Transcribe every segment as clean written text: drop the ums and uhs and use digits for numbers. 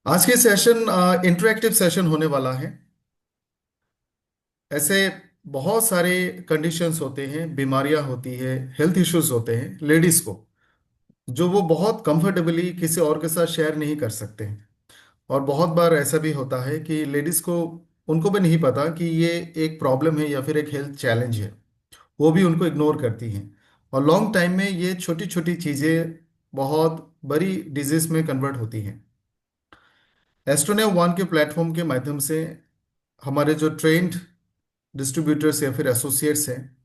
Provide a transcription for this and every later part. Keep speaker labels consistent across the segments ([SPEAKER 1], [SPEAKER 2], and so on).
[SPEAKER 1] आज के session interactive session होने वाला है। ऐसे बहुत सारे कंडीशंस होते हैं, बीमारियां होती है, हेल्थ इश्यूज होते हैं लेडीज को, जो वो बहुत कंफर्टेबली किसी और के साथ शेयर नहीं कर सकते हैं। और बहुत बार ऐसा भी होता है कि लेडीज को, उनको भी नहीं पता कि ये एक प्रॉब्लम है या फिर एक हेल्थ चैलेंज है। वो भी उनको इग्नोर करती हैं। और लॉन्ग टाइम में ये छोटी छोटी चीज़ें बहुत बड़ी डिजीज में कन्वर्ट होती हैं। एस्ट्रोनेव वन के प्लेटफॉर्म के माध्यम से हमारे जो ट्रेंड डिस्ट्रीब्यूटर्स या फिर एसोसिएट्स हैं,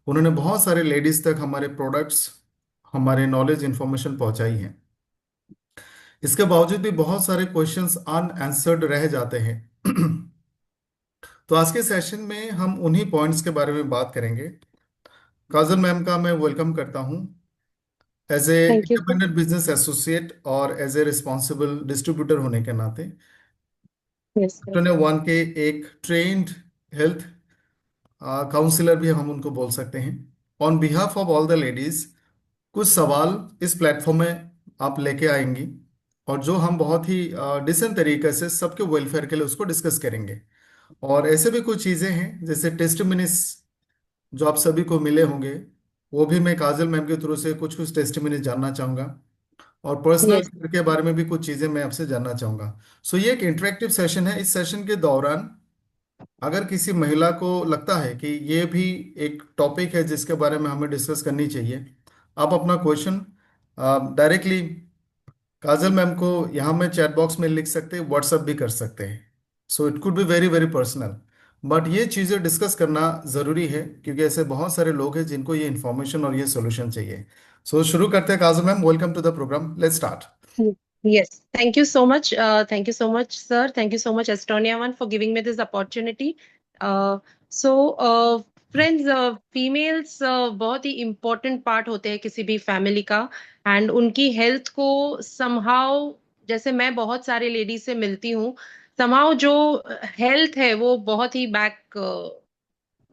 [SPEAKER 1] उन्होंने बहुत सारे लेडीज तक हमारे प्रोडक्ट्स, हमारे नॉलेज इंफॉर्मेशन पहुंचाई है। इसके बावजूद भी बहुत सारे क्वेश्चंस अनआंसर्ड रह जाते हैं। तो आज के सेशन में हम उन्हीं पॉइंट्स के बारे में बात करेंगे। काजल मैम का मैं वेलकम करता हूं as a
[SPEAKER 2] thank you sir.
[SPEAKER 1] Independent business associate और एज ए रिस्पॉन्सिबल डिस्ट्रीब्यूटर होने के नाते
[SPEAKER 2] यस सर।
[SPEAKER 1] ने वन के एक ट्रेन्ड हेल्थ काउंसलर भी हम उनको बोल सकते हैं। On behalf of all the ladies, कुछ सवाल इस प्लेटफॉर्म में आप लेके आएंगी, और जो हम बहुत ही डिसेंट तरीके से सबके वेलफेयर के लिए उसको डिस्कस करेंगे। और ऐसे भी कुछ चीज़ें हैं जैसे टेस्टिमनीज जो आप सभी को मिले होंगे, वो भी मैं काजल मैम के थ्रू से कुछ कुछ टेस्टिमनीज जानना चाहूँगा। और पर्सनल
[SPEAKER 2] यस।
[SPEAKER 1] केयर के बारे में भी कुछ चीज़ें मैं आपसे जानना चाहूँगा। सो ये एक इंटरेक्टिव सेशन है। इस सेशन के दौरान अगर किसी महिला को लगता है कि ये भी एक टॉपिक है जिसके बारे में हमें डिस्कस करनी चाहिए, आप अपना क्वेश्चन डायरेक्टली काजल मैम को यहाँ में चैट बॉक्स में लिख सकते हैं, व्हाट्सअप भी कर सकते हैं। So it could be very very personal, but ये चीज़ें डिस्कस करना ज़रूरी है क्योंकि ऐसे बहुत सारे लोग हैं जिनको ये इन्फॉर्मेशन और ये सोल्यूशन चाहिए। सो शुरू करते हैं Kajal ma'am, welcome to the programme, let's start.
[SPEAKER 2] Yes, thank you so much. Thank you so much, sir. Thank you so much, Estonia One, for giving me this opportunity. Uh, so, friends, females बहुत ही important part होते हैं किसी भी family का, and उनकी health को somehow, जैसे मैं बहुत सारे ladies से मिलती हूँ, somehow जो health है वो बहुत ही back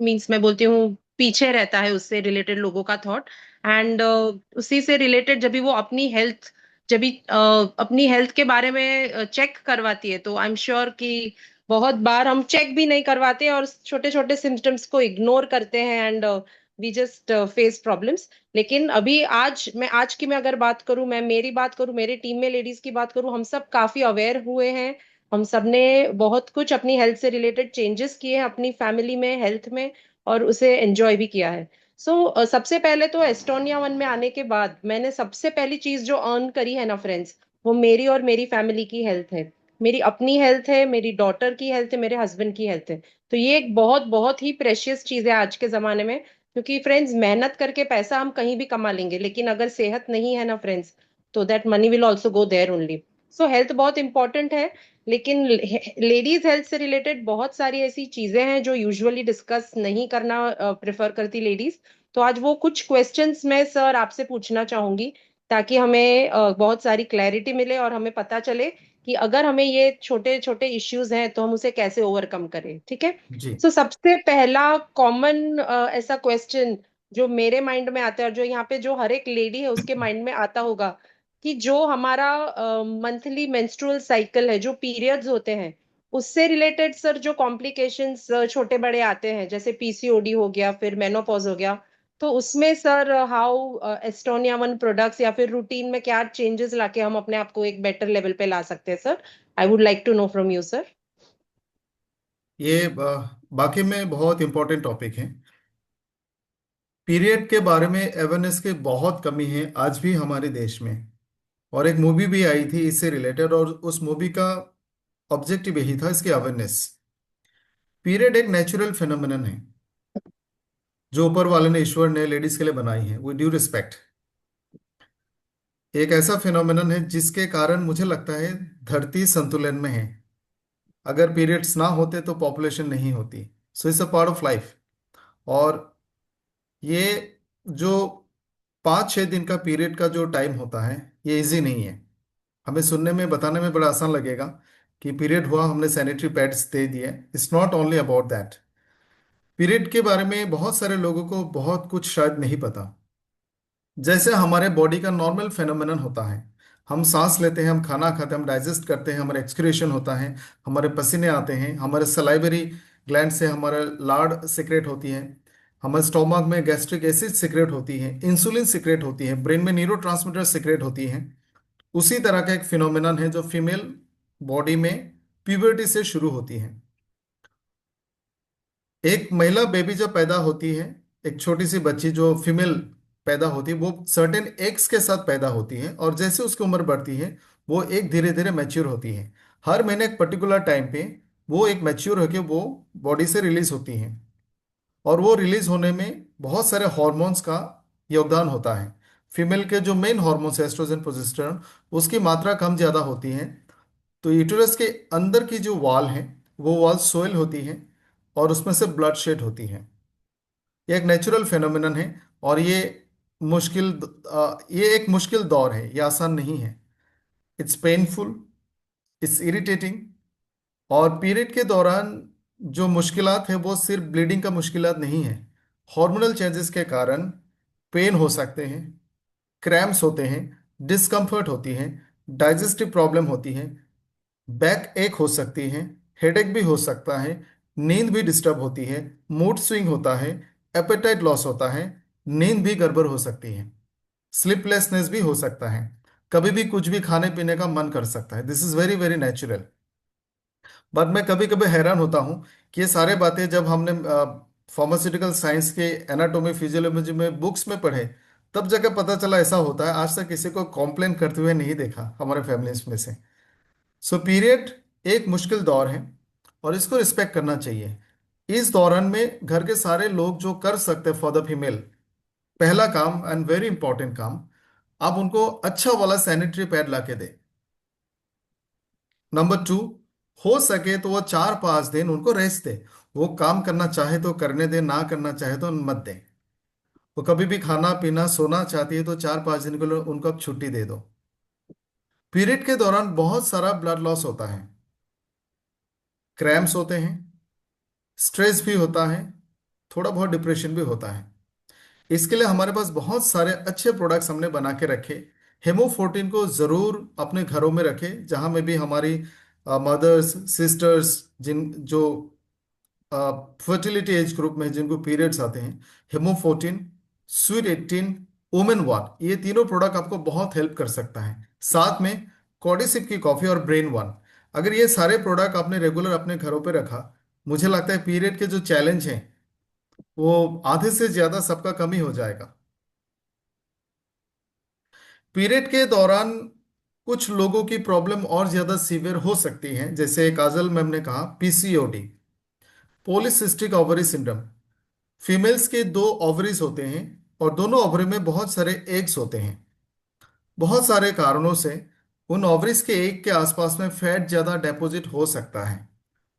[SPEAKER 2] मीन्स मैं बोलती हूँ पीछे रहता है उससे रिलेटेड लोगों का थॉट। एंड उसी से रिलेटेड जब भी वो अपनी हेल्थ, जब भी अपनी हेल्थ के बारे में चेक करवाती है, तो आई एम श्योर कि बहुत बार हम चेक भी नहीं करवाते और छोटे छोटे सिम्टम्स को इग्नोर करते हैं, and we just face problems. लेकिन अभी आज की मैं अगर बात करूं, मैं मेरी बात करूं, मेरे टीम में लेडीज की बात करूं, हम सब काफी अवेयर हुए हैं। हम सब ने बहुत कुछ अपनी हेल्थ से रिलेटेड चेंजेस किए हैं अपनी फैमिली में, हेल्थ में, और उसे एंजॉय भी किया है। सबसे पहले तो एस्टोनिया वन में आने के बाद मैंने सबसे पहली चीज जो अर्न करी है ना फ्रेंड्स, वो मेरी और मेरी फैमिली की हेल्थ है। मेरी अपनी हेल्थ है, मेरी डॉटर की हेल्थ है, मेरे हस्बैंड की हेल्थ है। तो ये एक बहुत बहुत ही प्रेशियस चीज है आज के जमाने में, क्योंकि फ्रेंड्स मेहनत करके पैसा हम कहीं भी कमा लेंगे, लेकिन अगर सेहत नहीं है ना फ्रेंड्स, तो that money will also go there only. So health बहुत इंपॉर्टेंट है। लेकिन लेडीज हेल्थ से रिलेटेड बहुत सारी ऐसी चीजें हैं जो यूजुअली डिस्कस नहीं करना प्रेफर करती लेडीज। तो आज वो कुछ क्वेश्चंस मैं सर आपसे पूछना चाहूंगी, ताकि हमें बहुत सारी क्लैरिटी मिले और हमें पता चले कि अगर हमें ये छोटे छोटे इश्यूज हैं तो हम उसे कैसे ओवरकम करें। ठीक है।
[SPEAKER 1] जी।
[SPEAKER 2] सबसे पहला कॉमन ऐसा क्वेश्चन जो मेरे माइंड में आता है, और जो यहाँ पे जो हर एक लेडी है उसके माइंड में आता होगा, कि जो हमारा मंथली मेंस्ट्रुअल साइकिल है, जो पीरियड्स होते हैं, उससे रिलेटेड सर जो कॉम्प्लिकेशंस छोटे बड़े आते हैं, जैसे पीसीओडी हो गया, फिर मेनोपॉज हो गया, तो उसमें sir how Estonia one products या फिर रूटीन में क्या चेंजेस लाके हम अपने आप को एक बेटर लेवल पे ला सकते हैं sir. I would like to know from you sir.
[SPEAKER 1] ये बाकी में बहुत इंपॉर्टेंट टॉपिक है। पीरियड के बारे में अवेयरनेस की बहुत कमी है आज भी हमारे देश में। और एक मूवी भी आई थी इससे रिलेटेड, और उस मूवी का ऑब्जेक्टिव यही था, इसकी अवेयरनेस। पीरियड एक नेचुरल फिनोमिनन है जो ऊपर वाले ने, ईश्वर ने लेडीज के लिए बनाई है, विद ड्यू रिस्पेक्ट। एक ऐसा फिनोमिनन है जिसके कारण मुझे लगता है धरती संतुलन में है। अगर पीरियड्स ना होते तो पॉपुलेशन नहीं होती। So it's a part of life. और ये जो 5-6 दिन का पीरियड का जो टाइम होता है, ये इजी नहीं है। हमें सुनने में, बताने में बड़ा आसान लगेगा कि पीरियड हुआ, हमने सैनिटरी पैड्स दे दिए। It's not only about that. Period के बारे में बहुत सारे लोगों को बहुत कुछ शायद नहीं पता। जैसे हमारे बॉडी का नॉर्मल फेनोमेनन होता है, हम सांस लेते हैं, हम खाना खाते हैं, हम डाइजेस्ट करते हैं, हमारा एक्सक्रीशन होता है, हमारे पसीने आते हैं, हमारे सलाइवरी ग्लैंड से हमारा लाड़ सिक्रेट होती है, हमारे स्टोमक में गैस्ट्रिक एसिड सिक्रेट होती है, इंसुलिन सिक्रेट होती है, ब्रेन में न्यूरोट्रांसमीटर सिक्रेट होती है। उसी तरह का एक फिनोमेनन है जो फीमेल बॉडी में प्यूबर्टी से शुरू होती है। एक महिला बेबी जब पैदा होती है, एक छोटी सी बच्ची जो फीमेल पैदा होती है, वो सर्टेन एग्स के साथ पैदा होती है, और जैसे उसकी उम्र बढ़ती है वो एक धीरे धीरे मैच्योर होती है। हर महीने एक पर्टिकुलर टाइम पे वो एक मैच्योर होकर वो बॉडी से रिलीज होती है, और वो रिलीज होने में बहुत सारे हॉर्मोन्स का योगदान होता है। फीमेल के जो मेन हॉर्मोन्स एस्ट्रोजन प्रोजेस्टेरोन, उसकी मात्रा कम ज्यादा होती है, तो यूटेरस के अंदर की जो वॉल है वो वॉल सोयल होती है, और उसमें से ब्लड शेड होती है। ये एक नेचुरल फेनोमेनन है, और ये एक मुश्किल दौर है, ये आसान नहीं है। It's painful, it's irritating. और पीरियड के दौरान जो मुश्किलात है वो सिर्फ ब्लीडिंग का मुश्किलात नहीं है। हार्मोनल चेंजेस के कारण पेन हो सकते हैं, क्रैम्प्स होते हैं, डिस्कम्फर्ट होती है, डाइजेस्टिव प्रॉब्लम होती है, बैक एक हो सकती है, हेडेक भी हो सकता है, नींद भी डिस्टर्ब होती है, मूड स्विंग होता है, एपेटाइट लॉस होता है, नींद भी गड़बड़ हो सकती है, स्लीपलेसनेस भी हो सकता है, कभी भी कुछ भी खाने पीने का मन कर सकता है। This is very very natural. But मैं कभी कभी हैरान होता हूँ कि ये सारे बातें जब हमने फार्मास्यूटिकल साइंस के एनाटॉमी फिजियोलॉजी में बुक्स में पढ़े, तब जाकर पता चला ऐसा होता है। आज तक किसी को कॉम्प्लेन करते हुए नहीं देखा हमारे फैमिलीज में से। सो पीरियड एक मुश्किल दौर है, और इसको रिस्पेक्ट करना चाहिए। इस दौरान में घर के सारे लोग जो कर सकते फॉर द फीमेल, पहला काम एंड वेरी इंपॉर्टेंट काम, आप उनको अच्छा वाला सैनिटरी पैड ला के दे। नंबर टू, हो सके तो वो 4-5 दिन उनको रेस्ट दे। वो काम करना चाहे तो करने दे, ना करना चाहे तो मत दे। वो कभी भी खाना पीना सोना चाहती है तो 4-5 दिन के लिए उनको अब छुट्टी दे दो। पीरियड के दौरान बहुत सारा ब्लड लॉस होता है, क्रैम्प्स होते हैं, स्ट्रेस भी होता है, थोड़ा बहुत डिप्रेशन भी होता है। इसके लिए हमारे पास बहुत सारे अच्छे प्रोडक्ट्स हमने बना के रखे। हेमोफोर्टिन को जरूर अपने घरों में रखें, जहां में भी हमारी मदर्स सिस्टर्स, जिन जो फर्टिलिटी एज ग्रुप में जिनको पीरियड्स आते हैं, हेमोफोर्टिन, स्वीट 18, वुमेन वन, ये तीनों प्रोडक्ट आपको बहुत हेल्प कर सकता है। साथ में कॉर्डिसिप की कॉफी और ब्रेन वन, अगर ये सारे प्रोडक्ट आपने रेगुलर अपने घरों पे रखा, मुझे लगता है पीरियड के जो चैलेंज हैं वो आधे से ज्यादा सबका कम ही हो जाएगा। पीरियड के दौरान कुछ लोगों की प्रॉब्लम और ज्यादा सीवियर हो सकती है, जैसे काजल मैम ने कहा PCOD, polycystic ovary syndrome. Females के दो ओवरीज होते हैं, और दोनों ओवरी में बहुत सारे एग्स होते हैं। बहुत सारे कारणों से उन ओवरीज के एग के आसपास में फैट ज्यादा डेपोजिट हो सकता है।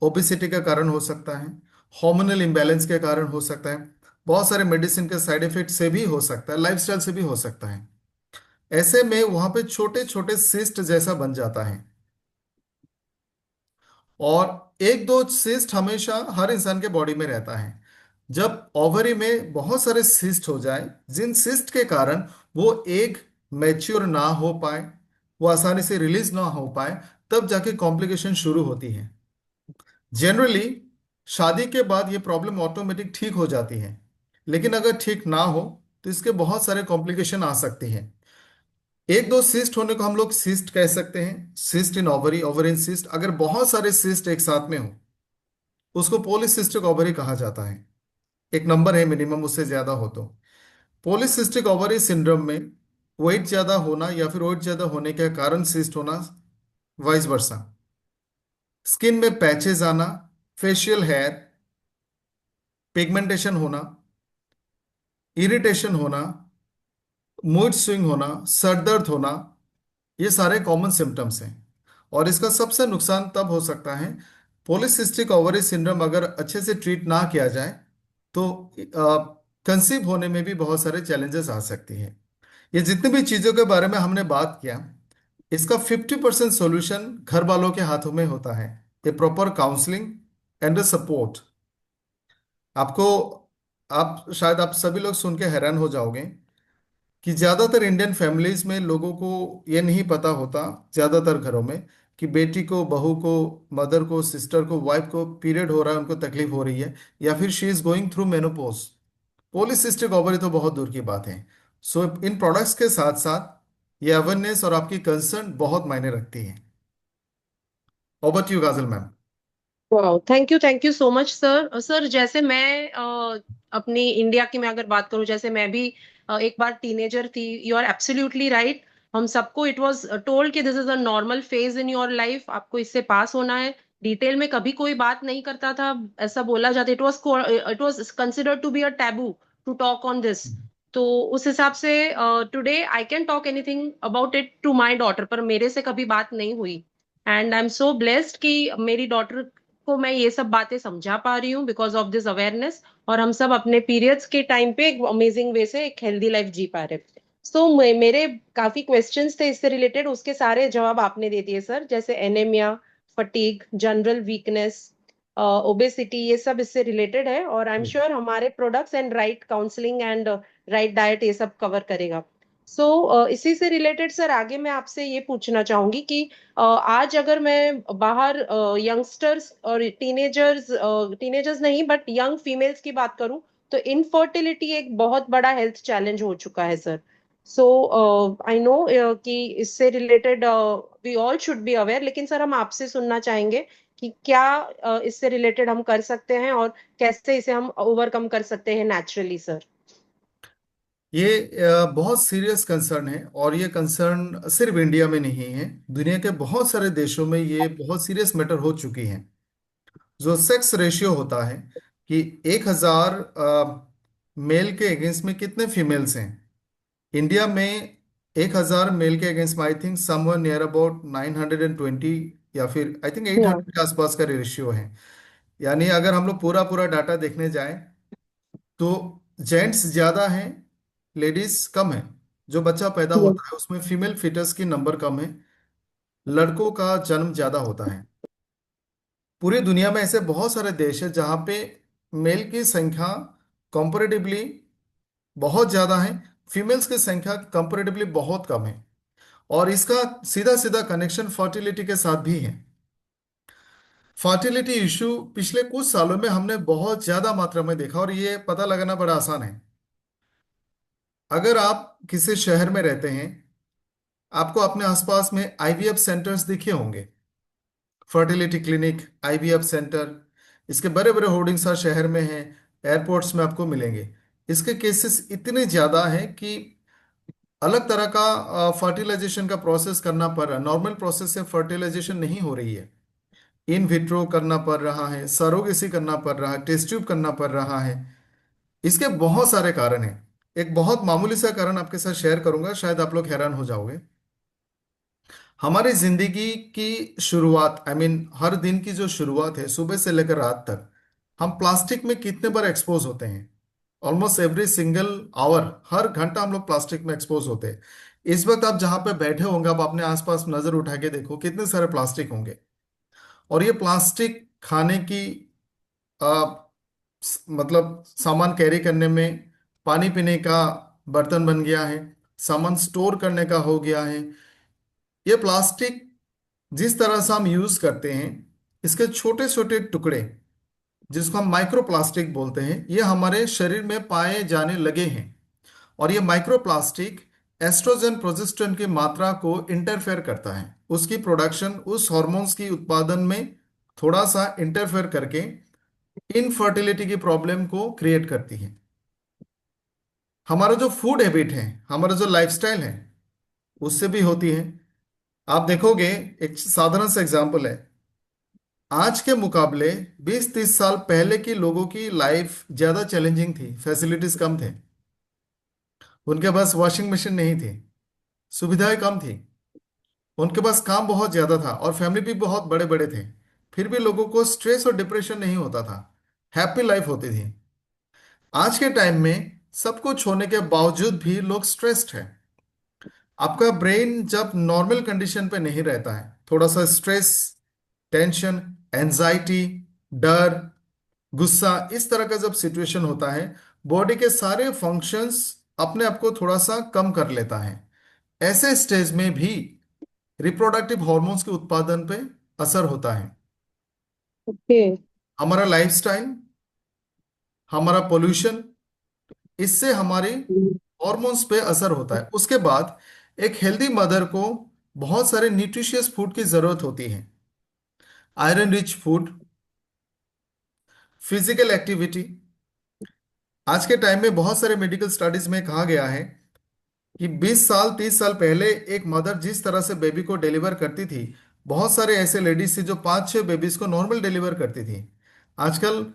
[SPEAKER 1] ओबिसिटी का कारण हो सकता है, हार्मोनल इम्बैलेंस के कारण हो सकता है, बहुत सारे मेडिसिन के साइड इफेक्ट से भी हो सकता है, लाइफस्टाइल से भी हो सकता है। ऐसे में वहां पे छोटे छोटे सिस्ट जैसा बन जाता है, और एक दो सिस्ट हमेशा हर इंसान के बॉडी में रहता है। जब ओवरी में बहुत सारे सिस्ट हो जाए, जिन सिस्ट के कारण वो एग मैच्योर ना हो पाए, वो आसानी से रिलीज ना हो पाए, तब जाके कॉम्प्लिकेशन शुरू होती है। जनरली शादी के बाद ये प्रॉब्लम ऑटोमेटिक ठीक हो जाती है, लेकिन अगर ठीक ना हो तो इसके बहुत सारे कॉम्प्लिकेशन आ सकती हैं। एक दो सिस्ट होने को हम लोग सिस्ट कह सकते हैं, cyst in ovary, over in cyst. अगर बहुत सारे सिस्ट एक साथ में हो, उसको पॉलीसिस्टिक ओवरी कहा जाता है। एक नंबर है मिनिमम, उससे ज्यादा हो तो। पॉलीसिस्टिक ओवरी सिंड्रोम में वेट ज्यादा होना या फिर वेट ज्यादा होने के कारण सिस्ट होना, वाइस वर्सा। स्किन में पैचेस आना, फेशियल हेयर, पिगमेंटेशन होना, इरिटेशन होना, मूड स्विंग होना, सर दर्द होना, ये सारे कॉमन सिम्टम्स हैं। और इसका सबसे नुकसान तब हो सकता है, पॉलीसिस्टिक ओवरी सिंड्रोम अगर अच्छे से ट्रीट ना किया जाए तो कंसीव होने में भी बहुत सारे चैलेंजेस आ सकती हैं। ये जितनी भी चीज़ों के बारे में हमने बात किया, इसका 50% सॉल्यूशन घर वालों के हाथों में होता है। ए प्रॉपर काउंसलिंग एंड सपोर्ट। आपको आप शायद आप सभी लोग सुन के हैरान हो जाओगे कि ज्यादातर इंडियन फैमिलीज में लोगों को ये नहीं पता होता, ज्यादातर घरों में, कि बेटी को, बहू को, मदर को, सिस्टर को, वाइफ को पीरियड हो रहा है, उनको तकलीफ हो रही है, या फिर she is going through menopause. Polycystic ovary तो बहुत दूर की बात है। सो इन प्रोडक्ट्स के साथ साथ ये अवेयरनेस और आपकी कंसर्न बहुत मायने रखती है। Over to you Kajal ma'am.
[SPEAKER 2] वाह, thank you so much sir. Sir जैसे मैं अपनी इंडिया की मैं अगर बात करूं, जैसे मैं भी एक बार टीनेजर थी। You are absolutely right. हम सबको इट वाज टोल्ड कि this is a normal phase in your life, आपको इससे पास होना है। डिटेल में कभी कोई बात नहीं करता था, ऐसा बोला जाता। It was considered to be a taboo to talk on this. तो उस हिसाब से today I can talk anything about it to my daughter, पर मेरे से कभी बात नहीं हुई। And I am so blessed कि मेरी डॉटर को मैं ये सब बातें समझा पा रही हूँ बिकॉज ऑफ दिस अवेयरनेस। और हम सब अपने पीरियड्स के टाइम पे एक अमेजिंग वे से एक हेल्दी लाइफ जी पा रहे हैं। सो मेरे काफी क्वेश्चंस थे इससे रिलेटेड, उसके सारे जवाब आपने दे दिए सर। जैसे anaemia, fatigue, general weakness, obesity, ये सब इससे रिलेटेड है। और आई एम श्योर हमारे products and right counselling and right diet ये सब कवर करेगा। सो इसी से रिलेटेड सर आगे मैं आपसे ये पूछना चाहूंगी कि आज अगर मैं बाहर यंगस्टर्स और टीनेजर्स नहीं बट यंग फीमेल्स की बात करूं, तो इनफर्टिलिटी एक बहुत बड़ा हेल्थ चैलेंज हो चुका है सर। सो आई नो कि इससे related we all should be aware, लेकिन सर हम आपसे सुनना चाहेंगे कि क्या इससे रिलेटेड हम कर सकते हैं और कैसे इसे हम ओवरकम कर सकते हैं नेचुरली सर।
[SPEAKER 1] ये बहुत सीरियस कंसर्न है, और ये कंसर्न सिर्फ इंडिया में नहीं है, दुनिया के बहुत सारे देशों में ये बहुत सीरियस मैटर हो चुकी है। जो सेक्स रेशियो होता है कि 1,000 मेल के अगेंस्ट में कितने फीमेल्स हैं, इंडिया में 1,000 मेल के अगेंस्ट में I think someone near about 920, या फिर आई थिंक 800 के आसपास का रेशियो है। यानी अगर हम लोग पूरा पूरा डाटा देखने जाएं तो जेंट्स ज्यादा हैं, लेडीज कम है। जो बच्चा पैदा होता है उसमें फीमेल फिटस की नंबर कम है, लड़कों का जन्म ज्यादा होता है। पूरी दुनिया में ऐसे बहुत सारे देश है जहाँ पे मेल की संख्या कंपैरेटिवली बहुत ज्यादा है, फीमेल्स की संख्या कंपैरेटिवली बहुत कम है। और इसका सीधा सीधा कनेक्शन फर्टिलिटी के साथ भी है। फर्टिलिटी इशू पिछले कुछ सालों में हमने बहुत ज्यादा मात्रा में देखा, और ये पता लगाना बड़ा आसान है। अगर आप किसी शहर में रहते हैं, आपको अपने आसपास में आईवीएफ सेंटर्स दिखे होंगे, फर्टिलिटी क्लिनिक, आईवीएफ सेंटर। इसके बड़े बड़े होर्डिंग्स हर शहर में हैं, एयरपोर्ट्स में आपको मिलेंगे। इसके केसेस इतने ज्यादा हैं कि अलग तरह का फर्टिलाइजेशन का प्रोसेस करना पड़ रहा है, नॉर्मल प्रोसेस से फर्टिलाइजेशन नहीं हो रही है। इन विट्रो करना पड़ रहा है, सरोगेसी करना पड़ रहा है, टेस्ट ट्यूब करना पड़ रहा है। इसके बहुत सारे कारण हैं। एक बहुत मामूली सा कारण आपके साथ शेयर करूंगा, शायद आप लोग हैरान हो जाओगे। हमारी जिंदगी की शुरुआत, आई मीन हर दिन की जो शुरुआत है, सुबह से लेकर रात तक, हम प्लास्टिक में कितने बार एक्सपोज होते हैं? ऑलमोस्ट एवरी सिंगल आवर, हर घंटा हम लोग प्लास्टिक में एक्सपोज होते हैं। इस वक्त आप जहां पे बैठे होंगे, आप अपने आसपास नजर उठा के देखो कितने सारे प्लास्टिक होंगे। और ये प्लास्टिक खाने की मतलब सामान कैरी करने में, पानी पीने का बर्तन बन गया है, सामान स्टोर करने का हो गया है। ये प्लास्टिक जिस तरह से हम यूज करते हैं, इसके छोटे छोटे टुकड़े, जिसको हम माइक्रो प्लास्टिक बोलते हैं, ये हमारे शरीर में पाए जाने लगे हैं। और ये माइक्रो प्लास्टिक एस्ट्रोजन प्रोजेस्टेरोन की मात्रा को इंटरफेयर करता है, उसकी प्रोडक्शन, उस हार्मोन्स की उत्पादन में थोड़ा सा इंटरफेयर करके इनफर्टिलिटी की प्रॉब्लम को क्रिएट करती है। हमारा जो फूड हैबिट है, हमारा जो लाइफस्टाइल है, उससे भी होती है। आप देखोगे, एक साधारण सा एग्जांपल है। आज के मुकाबले 20-30 साल पहले की लोगों की लाइफ ज्यादा चैलेंजिंग थी, फैसिलिटीज कम थे, उनके पास वॉशिंग मशीन नहीं थी, सुविधाएं कम थी, उनके पास काम बहुत ज्यादा था, और फैमिली भी बहुत बड़े बड़े थे। फिर भी लोगों को स्ट्रेस और डिप्रेशन नहीं होता था, हैप्पी लाइफ होती थी। आज के टाइम में सब कुछ होने के बावजूद भी लोग स्ट्रेस्ड है। आपका ब्रेन जब नॉर्मल कंडीशन पे नहीं रहता है, थोड़ा सा स्ट्रेस, टेंशन, एंजाइटी, डर, गुस्सा, इस तरह का जब सिचुएशन होता है, बॉडी के सारे फंक्शंस अपने आप को थोड़ा सा कम कर लेता है। ऐसे स्टेज में भी रिप्रोडक्टिव हॉर्मोन्स के उत्पादन पे असर होता है।
[SPEAKER 2] ओके।
[SPEAKER 1] हमारा लाइफस्टाइल, हमारा पोल्यूशन, इससे हमारे हॉर्मोन्स पे असर होता है। उसके बाद एक हेल्दी मदर को बहुत सारे न्यूट्रिशियस फूड की जरूरत होती है। Iron rich food, physical activity. आज के टाइम में बहुत सारे मेडिकल स्टडीज में कहा गया है कि 20 साल 30 साल पहले एक मदर जिस तरह से बेबी को डिलीवर करती थी, बहुत सारे ऐसे लेडीज थी जो 5-6 बेबीज को नॉर्मल डिलीवर करती थी। आजकल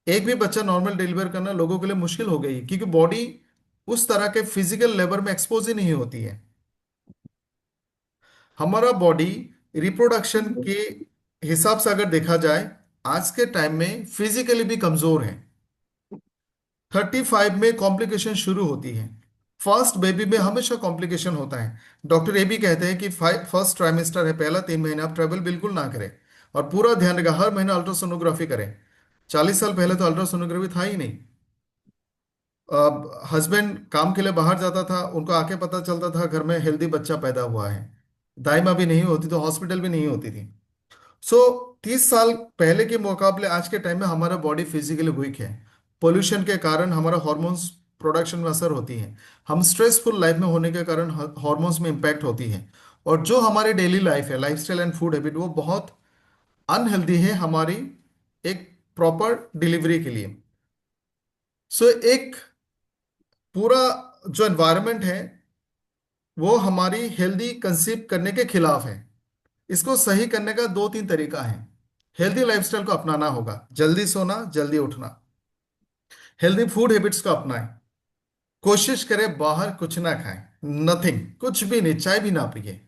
[SPEAKER 1] एक भी बच्चा नॉर्मल डिलीवर करना लोगों के लिए मुश्किल हो गई है, क्योंकि बॉडी उस तरह के फिजिकल लेबर में एक्सपोज ही नहीं होती है। हमारा बॉडी रिप्रोडक्शन के हिसाब से अगर देखा जाए, आज के टाइम में फिजिकली भी कमजोर है। 35 में कॉम्प्लिकेशन शुरू होती है। फर्स्ट बेबी में हमेशा कॉम्प्लिकेशन होता है। डॉक्टर ये भी कहते हैं कि फर्स्ट ट्राइमेस्टर है, पहला 3 महीना आप ट्रेवल बिल्कुल ना करें, और पूरा ध्यान रखें हर महीना अल्ट्रासोनोग्राफी करें। 40 साल पहले तो अल्ट्रासोनोग्राफी था ही नहीं। हस्बैंड काम के लिए बाहर जाता था, उनको आके पता चलता था घर में हेल्दी बच्चा पैदा हुआ है। दाई माँ भी नहीं होती तो हॉस्पिटल भी नहीं होती थी। सो 30 साल पहले के मुकाबले आज के टाइम में हमारा बॉडी फिजिकली वीक है। पोल्यूशन के कारण हमारा हार्मोन्स प्रोडक्शन में असर होती है। हम स्ट्रेसफुल लाइफ में होने के कारण हार्मोन्स में इम्पैक्ट होती है। और जो हमारी डेली लाइफ है, लाइफस्टाइल एंड फूड हैबिट, वो बहुत अनहेल्दी है हमारी एक प्रॉपर डिलीवरी के लिए। सो एक पूरा जो एनवायरनमेंट है वो हमारी हेल्दी कंसीव करने के खिलाफ है। इसको सही करने का 2-3 तरीका है। हेल्दी लाइफस्टाइल को अपनाना होगा, जल्दी सोना, जल्दी उठना। हेल्दी फूड हैबिट्स को अपनाएं। कोशिश करें बाहर कुछ ना खाएं, नथिंग, कुछ भी नहीं, चाय भी ना पिए।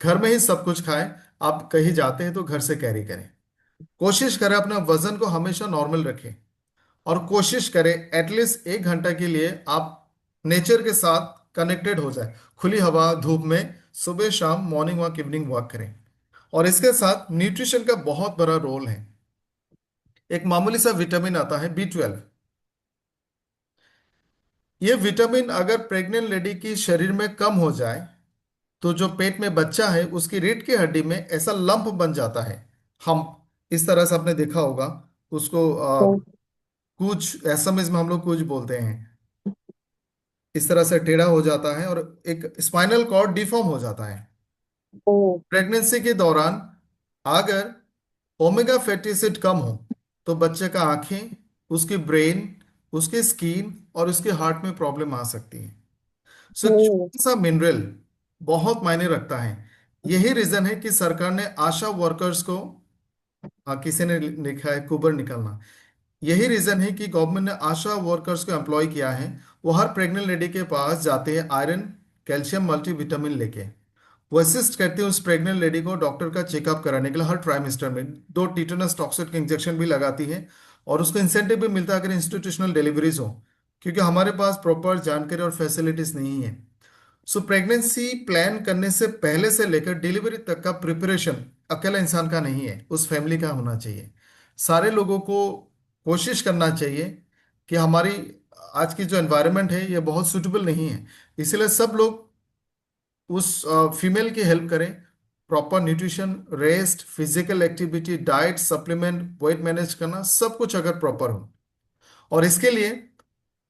[SPEAKER 1] घर में ही सब कुछ खाएं। आप कहीं जाते हैं तो घर से कैरी करें। कोशिश करें अपना वजन को हमेशा नॉर्मल रखें। और कोशिश करें एटलीस्ट 1 घंटा के लिए आप नेचर के साथ कनेक्टेड हो जाए, खुली हवा धूप में सुबह शाम मॉर्निंग वॉक इवनिंग वॉक करें। और इसके साथ न्यूट्रिशन का बहुत बड़ा रोल है। एक मामूली सा विटामिन आता है B12। ये विटामिन अगर प्रेग्नेंट लेडी की शरीर में कम हो जाए तो जो पेट में बच्चा है उसकी रीढ़ की हड्डी में ऐसा लंप बन जाता है। हम इस तरह से आपने देखा होगा उसको,
[SPEAKER 2] ओ,
[SPEAKER 1] कुछ एसएमएस में हम लोग कुछ बोलते हैं, इस तरह से टेढ़ा हो जाता है और एक स्पाइनल कॉर्ड डिफॉर्म हो जाता है।
[SPEAKER 2] ओ,
[SPEAKER 1] प्रेगनेंसी के दौरान अगर ओमेगा फैटी एसिड कम हो तो बच्चे का आंखें, उसकी ब्रेन, उसकी स्किन और उसके हार्ट में प्रॉब्लम आ सकती है। सो
[SPEAKER 2] ओ,
[SPEAKER 1] छोटा सा मिनरल बहुत मायने रखता है। यही रीजन है कि सरकार ने आशा वर्कर्स को, हाँ किसी ने लिखा है कुबर निकालना, यही रीजन है कि गवर्नमेंट ने आशा वर्कर्स को एम्प्लॉय किया है। वो हर प्रेग्नेंट लेडी के पास जाते हैं आयरन कैल्शियम मल्टीविटामिन लेके। वो असिस्ट करते हैं उस प्रेग्नेंट लेडी को डॉक्टर का चेकअप कराने के लिए। हर ट्राइमेस्टर में 2 टीटेनस टॉक्सिक इंजेक्शन भी लगाती है। और उसको इंसेंटिव भी मिलता है अगर इंस्टीट्यूशनल डिलीवरीज हो, क्योंकि हमारे पास प्रॉपर जानकारी और फैसिलिटीज नहीं है। सो प्रेगनेंसी प्लान करने से पहले से लेकर डिलीवरी तक का प्रिपरेशन अकेला इंसान का नहीं है, उस फैमिली का होना चाहिए। सारे लोगों को कोशिश करना चाहिए कि हमारी आज की जो एनवायरनमेंट है ये बहुत सूटेबल नहीं है, इसलिए सब लोग उस फीमेल की हेल्प करें। Proper nutrition, rest, physical activity, diet, supplement, weight manage करना, सब कुछ अगर प्रॉपर हो। और इसके लिए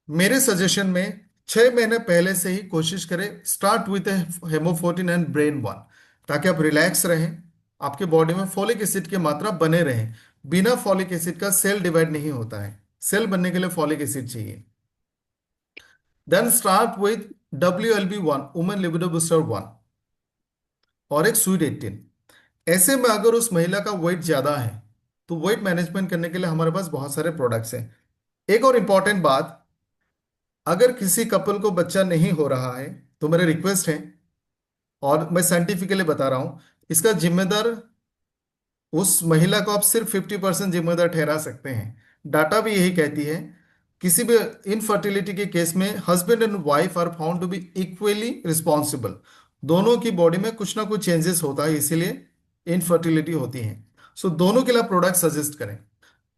[SPEAKER 1] मेरे सजेशन में 6 महीने पहले से ही कोशिश करें, start with Hemofortin and brain one, ताकि आप रिलैक्स रहें, आपके बॉडी में फॉलिक एसिड की मात्रा बने रहें। बिना फॉलिक एसिड का सेल डिवाइड नहीं होता है। सेल बनने के लिए फॉलिक एसिड चाहिए। Then start with WLB1, women libido booster 1, और एक स्वीट 18। ऐसे में अगर उस महिला का वेट ज्यादा है तो वेट मैनेजमेंट करने के लिए हमारे पास बहुत सारे प्रोडक्ट्स हैं। एक और इंपॉर्टेंट बात, अगर किसी कपल को बच्चा नहीं हो रहा है तो मेरे रिक्वेस्ट है, और मैं साइंटिफिकली बता रहा हूं, इसका जिम्मेदार उस महिला को आप सिर्फ 50% जिम्मेदार ठहरा सकते हैं। डाटा भी यही कहती है। किसी भी इनफर्टिलिटी के केस में husband and wife are found to be equally responsible. दोनों की बॉडी में कुछ ना कुछ चेंजेस होता है, इसीलिए इनफर्टिलिटी होती है। सो दोनों के लिए प्रोडक्ट सजेस्ट करें।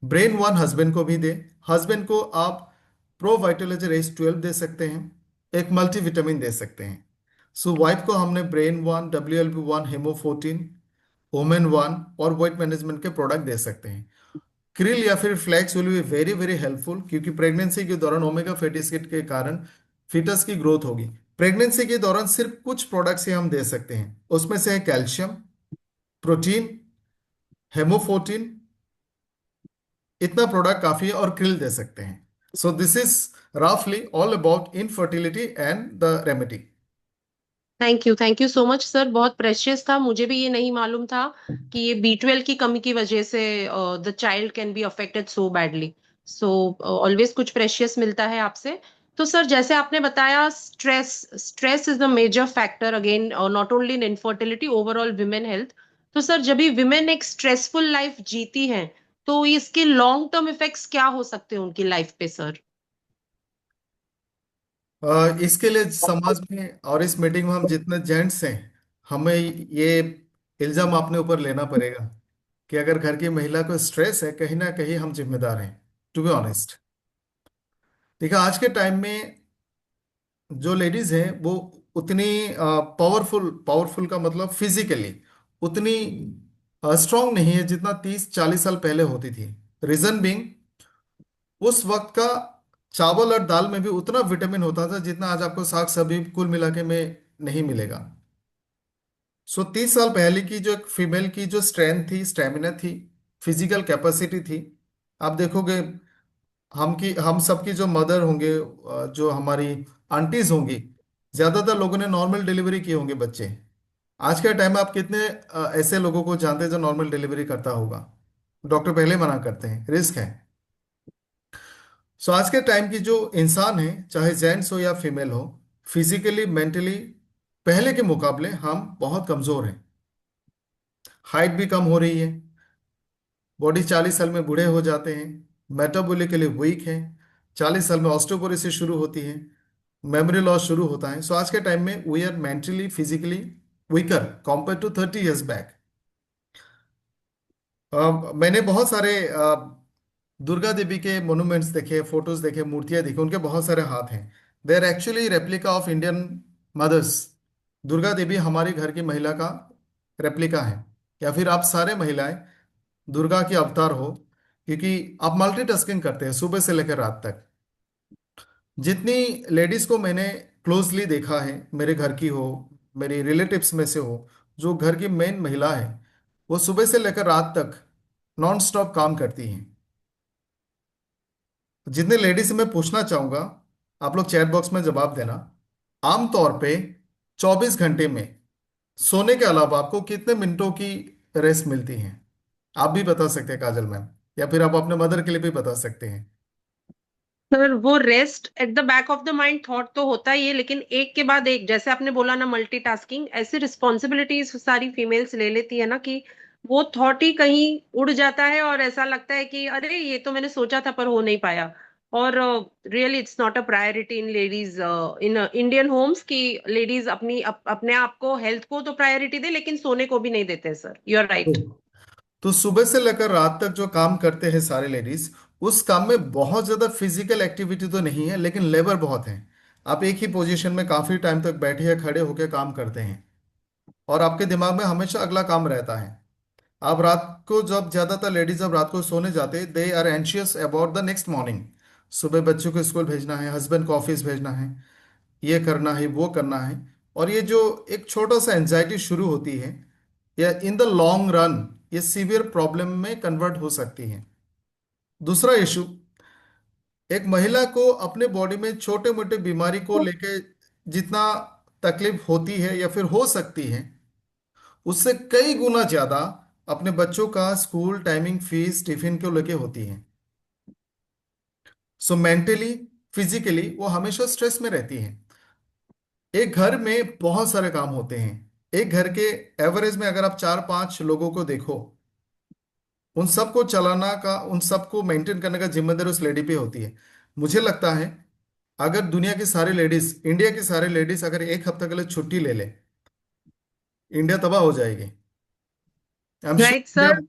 [SPEAKER 1] ब्रेन वन हस्बैंड को भी दे। हस्बैंड को आप प्रो वाइटलाइजर H12 दे सकते हैं, एक मल्टीविटामिन दे सकते हैं। सो वाइफ को हमने ब्रेन 1, WLB1, हेमो14, ओमेन 1 और वेट मैनेजमेंट के प्रोडक्ट दे सकते हैं। क्रिल या फिर flax will be very very helpful, क्योंकि प्रेगनेंसी के दौरान ओमेगा फैटी एसिड के कारण फीटस की ग्रोथ होगी। प्रेगनेंसी के दौरान सिर्फ कुछ प्रोडक्ट्स ही हम दे सकते हैं, उसमें से है कैल्शियम, प्रोटीन, हेमोफोर्टीन, इतना प्रोडक्ट काफी है, और क्रिल दे सकते हैं। सो दिस इज रफली all about infertility and the remedy.
[SPEAKER 2] Thank you so much sir, बहुत प्रेशियस था, मुझे भी ये नहीं मालूम था कि ये B12 की कमी की वजह से the child can be affected so badly. So always कुछ प्रेशियस मिलता है आपसे। तो सर जैसे आपने बताया, stress stress is the major factor again, not only in infertility, overall women health. तो सर जब भी विमेन एक स्ट्रेसफुल लाइफ जीती हैं, तो इसके लॉन्ग टर्म इफेक्ट्स क्या हो सकते हैं उनकी लाइफ पे सर?
[SPEAKER 1] इसके लिए समाज में और इस मीटिंग में हम जितने जेंट्स हैं, हमें ये इल्जाम अपने ऊपर लेना पड़ेगा कि अगर घर की महिला को स्ट्रेस है, कहीं ना कहीं हम जिम्मेदार हैं, टू बी ऑनेस्ट। देखिए, आज के टाइम में जो लेडीज हैं वो उतनी पावरफुल, पावरफुल का मतलब फिजिकली उतनी स्ट्रांग नहीं है जितना 30-40 साल पहले होती थी। रीजन बीइंग, उस वक्त का चावल और दाल में भी उतना विटामिन होता था जितना आज आपको साग सब्जी कुल मिला के में नहीं मिलेगा। सो 30 साल पहले की जो एक फीमेल की जो स्ट्रेंथ थी, स्टेमिना थी, फिजिकल कैपेसिटी थी, आप देखोगे हम सबकी जो मदर होंगे, जो हमारी आंटीज होंगी, ज्यादातर लोगों ने नॉर्मल डिलीवरी किए होंगे बच्चे। आज के टाइम में आप कितने ऐसे लोगों को जानते हैं जो नॉर्मल डिलीवरी करता होगा? डॉक्टर पहले मना करते हैं, रिस्क है। सो आज के टाइम की जो इंसान है, चाहे जेंट्स हो या फीमेल हो, फिजिकली मेंटली पहले के मुकाबले हम बहुत कमजोर हैं। हाइट भी कम हो रही है, बॉडी 40 साल में बूढ़े हो जाते हैं, मेटाबॉलिकली वीक है, 40 साल में ऑस्टियोपोरोसिस शुरू होती है, मेमोरी लॉस शुरू होता है। सो आज के टाइम में we are mentally physically weaker compare to 30 years back. मैंने बहुत सारे दुर्गा देवी के मोनूमेंट्स देखे, फोटोज देखे, मूर्तियां देखी, उनके बहुत सारे हाथ हैं। They are actually replica of Indian mothers. Durga Devi हमारी घर की महिला का रेप्लिका है, या फिर आप सारे महिलाएं दुर्गा की अवतार हो, क्योंकि आप मल्टीटास्किंग करते हैं सुबह से लेकर रात तक। जितनी लेडीज को मैंने क्लोजली देखा है, मेरे घर की हो, मेरी रिलेटिव्स में से हो, जो घर की मेन महिला है, वो सुबह से लेकर रात तक नॉन स्टॉप काम करती हैं। जितने लेडीज से मैं पूछना चाहूंगा, आप लोग चैट बॉक्स में जवाब देना। आमतौर पे 24 घंटे में सोने के अलावा आपको कितने मिनटों की रेस्ट मिलती है? आप भी बता सकते हैं काजल मैम, या फिर आप अपने मदर के लिए भी बता सकते हैं।
[SPEAKER 2] सर वो rest at the back of the mind thought तो होता ही है, लेकिन एक के बाद एक, जैसे आपने बोला ना, मल्टीटास्किंग, ऐसी रिस्पॉन्सिबिलिटीज सारी फीमेल्स ले लेती है ना कि वो थॉट ही कहीं उड़ जाता है और ऐसा लगता है कि अरे ये तो मैंने सोचा था पर हो नहीं पाया। और really it's not a priority in ladies, in Indian homes की लेडीज अपने आप को, हेल्थ को तो प्रायोरिटी दे लेकिन सोने को भी नहीं देते सर, यू आर राइट।
[SPEAKER 1] तो सुबह से लेकर रात तक जो काम करते हैं सारे लेडीज, उस काम में बहुत ज्यादा फिजिकल एक्टिविटी तो नहीं है, लेकिन लेबर बहुत है। आप एक ही पोजीशन में काफी टाइम तक बैठे या खड़े होकर काम करते हैं, और आपके दिमाग में हमेशा अगला काम रहता है। आप रात को, जब ज्यादातर लेडीज जब रात को सोने जाते, they are anxious about the next morning. सुबह बच्चों को स्कूल भेजना है, हस्बैंड को ऑफिस भेजना है, ये करना है, वो करना है। और ये जो एक छोटा सा एंजाइटी शुरू होती है, या इन द लॉन्ग रन ये सीवियर प्रॉब्लम में कन्वर्ट हो सकती है। दूसरा इशू, एक महिला को अपने बॉडी में छोटे मोटे बीमारी को लेके जितना तकलीफ होती है या फिर हो सकती है, उससे कई गुना ज्यादा अपने बच्चों का स्कूल टाइमिंग, फीस, टिफिन को लेके होती है। सो मेंटली, फिजिकली वो हमेशा स्ट्रेस में रहती है। एक घर में बहुत सारे काम होते हैं। एक घर के एवरेज में अगर आप 4-5 लोगों को देखो, उन सबको चलाना का, उन सबको मेंटेन करने का जिम्मेदारी उस लेडी पे होती है। मुझे लगता है अगर दुनिया की सारी लेडीज, इंडिया की सारी लेडीज अगर एक हफ्ते के लिए छुट्टी ले ले, इंडिया तबाह हो जाएगी। आई am sure
[SPEAKER 2] right
[SPEAKER 1] India
[SPEAKER 2] sir,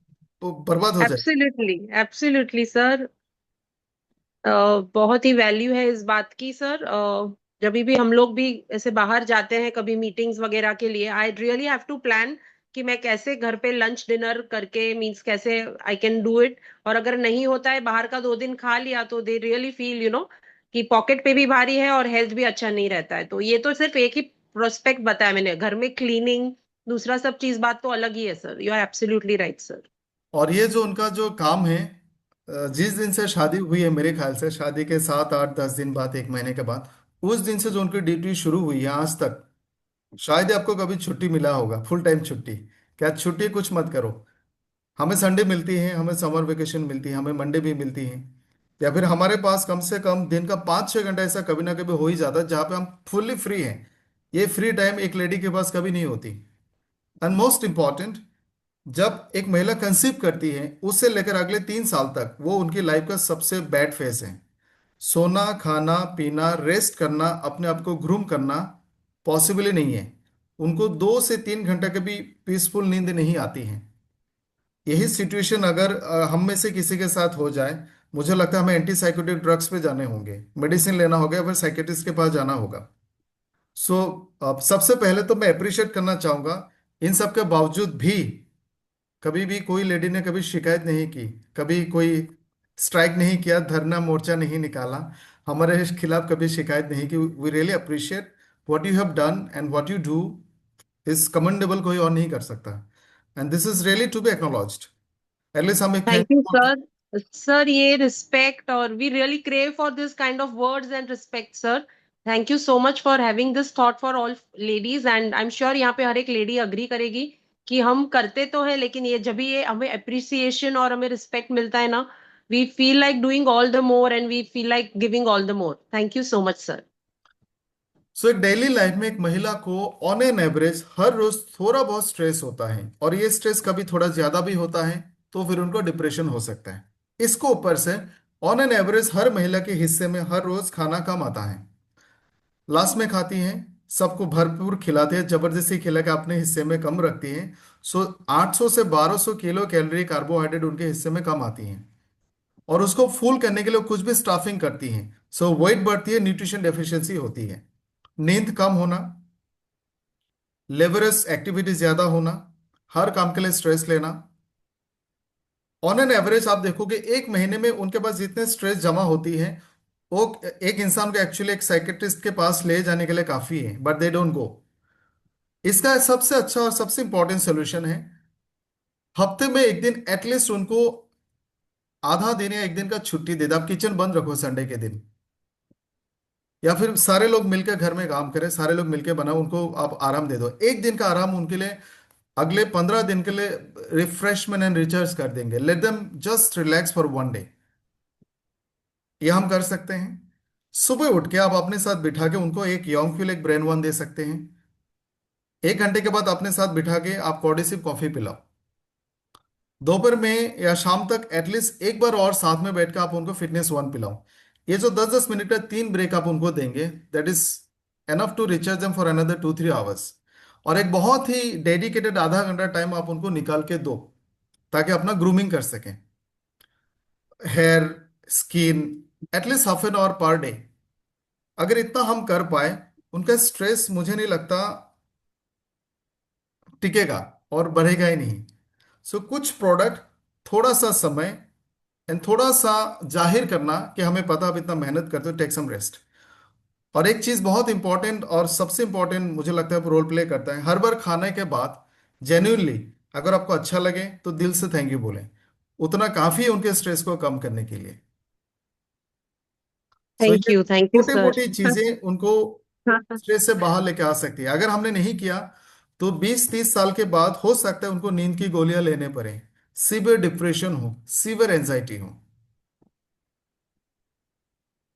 [SPEAKER 1] तो बर्बाद हो जाएगी।
[SPEAKER 2] Absolutely absolutely sir. बहुत ही वैल्यू है इस बात की सर। जब भी हम लोग भी ऐसे बाहर जाते हैं कभी मीटिंग्स वगैरह के लिए, I really have to plan कि मैं कैसे घर पे लंच डिनर करके, मीन्स कैसे आई कैन डू इट। और अगर नहीं होता है, बाहर का 2 दिन खा लिया, तो दे रियली फील कि पॉकेट पे भी भारी है और हेल्थ भी अच्छा नहीं रहता है। तो ये तो सिर्फ एक ही प्रोस्पेक्ट बताया मैंने, घर में क्लीनिंग, दूसरा सब चीज बात तो अलग ही है sir. You are absolutely right sir.
[SPEAKER 1] और ये जो उनका जो काम है, जिस दिन से शादी हुई है, मेरे ख्याल से शादी के 7 8 10 दिन बाद, 1 महीने के बाद, उस दिन से जो उनकी ड्यूटी शुरू हुई है आज तक, शायद ही आपको कभी छुट्टी मिला होगा, फुल टाइम छुट्टी। क्या छुट्टी कुछ मत करो। हमें संडे मिलती है, हमें समर वेकेशन मिलती है, हमें मंडे भी मिलती है। या फिर हमारे पास कम से कम दिन का 5 6 घंटा ऐसा कभी ना कभी हो ही जाता है जहाँ पे हम फुल्ली फ्री हैं। ये फ्री टाइम एक लेडी के पास कभी नहीं होती। एंड मोस्ट इम्पॉर्टेंट, जब एक महिला कंसीव करती है उससे लेकर अगले 3 साल तक वो उनकी लाइफ का सबसे बैड फेज है। सोना, खाना, पीना, रेस्ट करना, अपने आप को ग्रूम करना पॉसिबल ही नहीं है। उनको 2 से 3 घंटे की भी पीसफुल नींद नहीं आती है। यही सिचुएशन अगर हम में से किसी के साथ हो जाए, मुझे लगता है हमें एंटीसाइकोटिक ड्रग्स पे जाने होंगे, मेडिसिन लेना होगा, या फिर साइकेट्रिस्ट के पास जाना होगा। सो सबसे पहले तो मैं अप्रिशिएट करना चाहूंगा, इन सब के बावजूद भी कभी भी कोई लेडी ने कभी शिकायत नहीं की, कभी कोई स्ट्राइक नहीं किया, धरना मोर्चा नहीं निकाला, हमारे खिलाफ कभी शिकायत नहीं की। We really appreciate what you have done, and what you do is commendable, कोई और नहीं कर सकता। And this is really to be acknowledged. At least हम एक
[SPEAKER 2] थैंक यू सर। सर, ये रिस्पेक्ट, और we really crave for this kind of words and respect sir. Thank you so much for having this thought for all ladies, and I am sure यहाँ पे हर एक lady agree करेगी कि हम करते तो है, लेकिन ये जब भी ये हमें अप्रिसिएशन और हमें रिस्पेक्ट मिलता है ना, we feel like doing all the more and we feel like giving all the more. Thank you so much sir.
[SPEAKER 1] So एक डेली लाइफ में एक महिला को ऑन एन एवरेज हर रोज थोड़ा बहुत स्ट्रेस होता है, और ये स्ट्रेस कभी थोड़ा ज्यादा भी होता है, तो फिर उनको डिप्रेशन हो सकता है। इसको ऊपर से ऑन एन एवरेज हर महिला के हिस्से में हर रोज खाना कम आता है। लास्ट में खाती हैं, सबको भरपूर खिलाते हैं, जबरदस्ती खिला के अपने हिस्से में कम रखती हैं। सो 800 से 1200 किलो कैलोरी कार्बोहाइड्रेट उनके हिस्से में कम आती हैं। और उसको फूल करने के लिए वो कुछ भी स्टाफिंग करती हैं। सो वेट बढ़ती है, न्यूट्रिशन डेफिशिएंसी होती है, नींद कम होना, लेबरस एक्टिविटी ज्यादा होना, हर काम के लिए स्ट्रेस लेना। ऑन एन एवरेज आप देखोगे एक महीने में उनके पास जितने स्ट्रेस जमा होती है, वो एक इंसान को एक्चुअली एक साइकेट्रिस्ट के पास ले जाने के लिए काफी है, बट दे डोंट गो। इसका सबसे अच्छा और सबसे इंपॉर्टेंट सोल्यूशन है, हफ्ते में एक दिन एटलीस्ट उनको आधा दिन या एक दिन का छुट्टी दे दो। आप किचन बंद रखो संडे के दिन, या फिर सारे लोग मिलकर घर में काम करें, सारे लोग मिलकर बनाओ, उनको आप आराम दे दो, एक दिन का आराम उनके लिए। अगले 15 दिन के लिए रिफ्रेशमेंट एंड रिचार्ज कर देंगे। Let them just relax for 1 day. ये हम कर सकते हैं। सुबह उठ के आप अपने साथ बिठा के उनको एक यॉन्ग एक ब्रेन वन दे सकते हैं। 1 घंटे के बाद अपने साथ बिठा के आप कॉर्डिसिव कॉफी पिलाओ। दोपहर में या शाम तक एटलीस्ट एक बार और साथ में बैठ के आप उनको फिटनेस वन पिलाओ। ये जो 10 10 मिनट का 3 ब्रेक आप उनको देंगे, that is enough to recharge them for another 2 3 hours. और एक बहुत ही डेडिकेटेड आधा घंटा टाइम आप उनको निकाल के दो, ताकि अपना ग्रूमिंग कर सकें, hair, skin, at least half an hour per day. अगर इतना हम कर पाए, उनका स्ट्रेस मुझे नहीं लगता टिकेगा, और बढ़ेगा ही नहीं। सो कुछ प्रोडक्ट, थोड़ा सा समय, एंड थोड़ा सा जाहिर करना कि हमें पता आप इतना मेहनत करते हो, टेक सम रेस्ट। और एक चीज बहुत इंपॉर्टेंट और सबसे इंपॉर्टेंट मुझे लगता है रोल प्ले करता है, हर बार खाने के बाद जेन्युइनली अगर आपको अच्छा लगे तो दिल से थैंक यू बोलें। उतना काफी है उनके स्ट्रेस को कम करने के लिए। सो ये
[SPEAKER 2] थैंक यू
[SPEAKER 1] छोटी
[SPEAKER 2] सर।
[SPEAKER 1] मोटी चीजें उनको स्ट्रेस से बाहर लेके आ सकती है। अगर हमने नहीं किया तो 20 30 साल के बाद हो सकता है उनको नींद की गोलियां लेने पड़े, सीवियर डिप्रेशन हो, सीवियर एंजाइटी हो।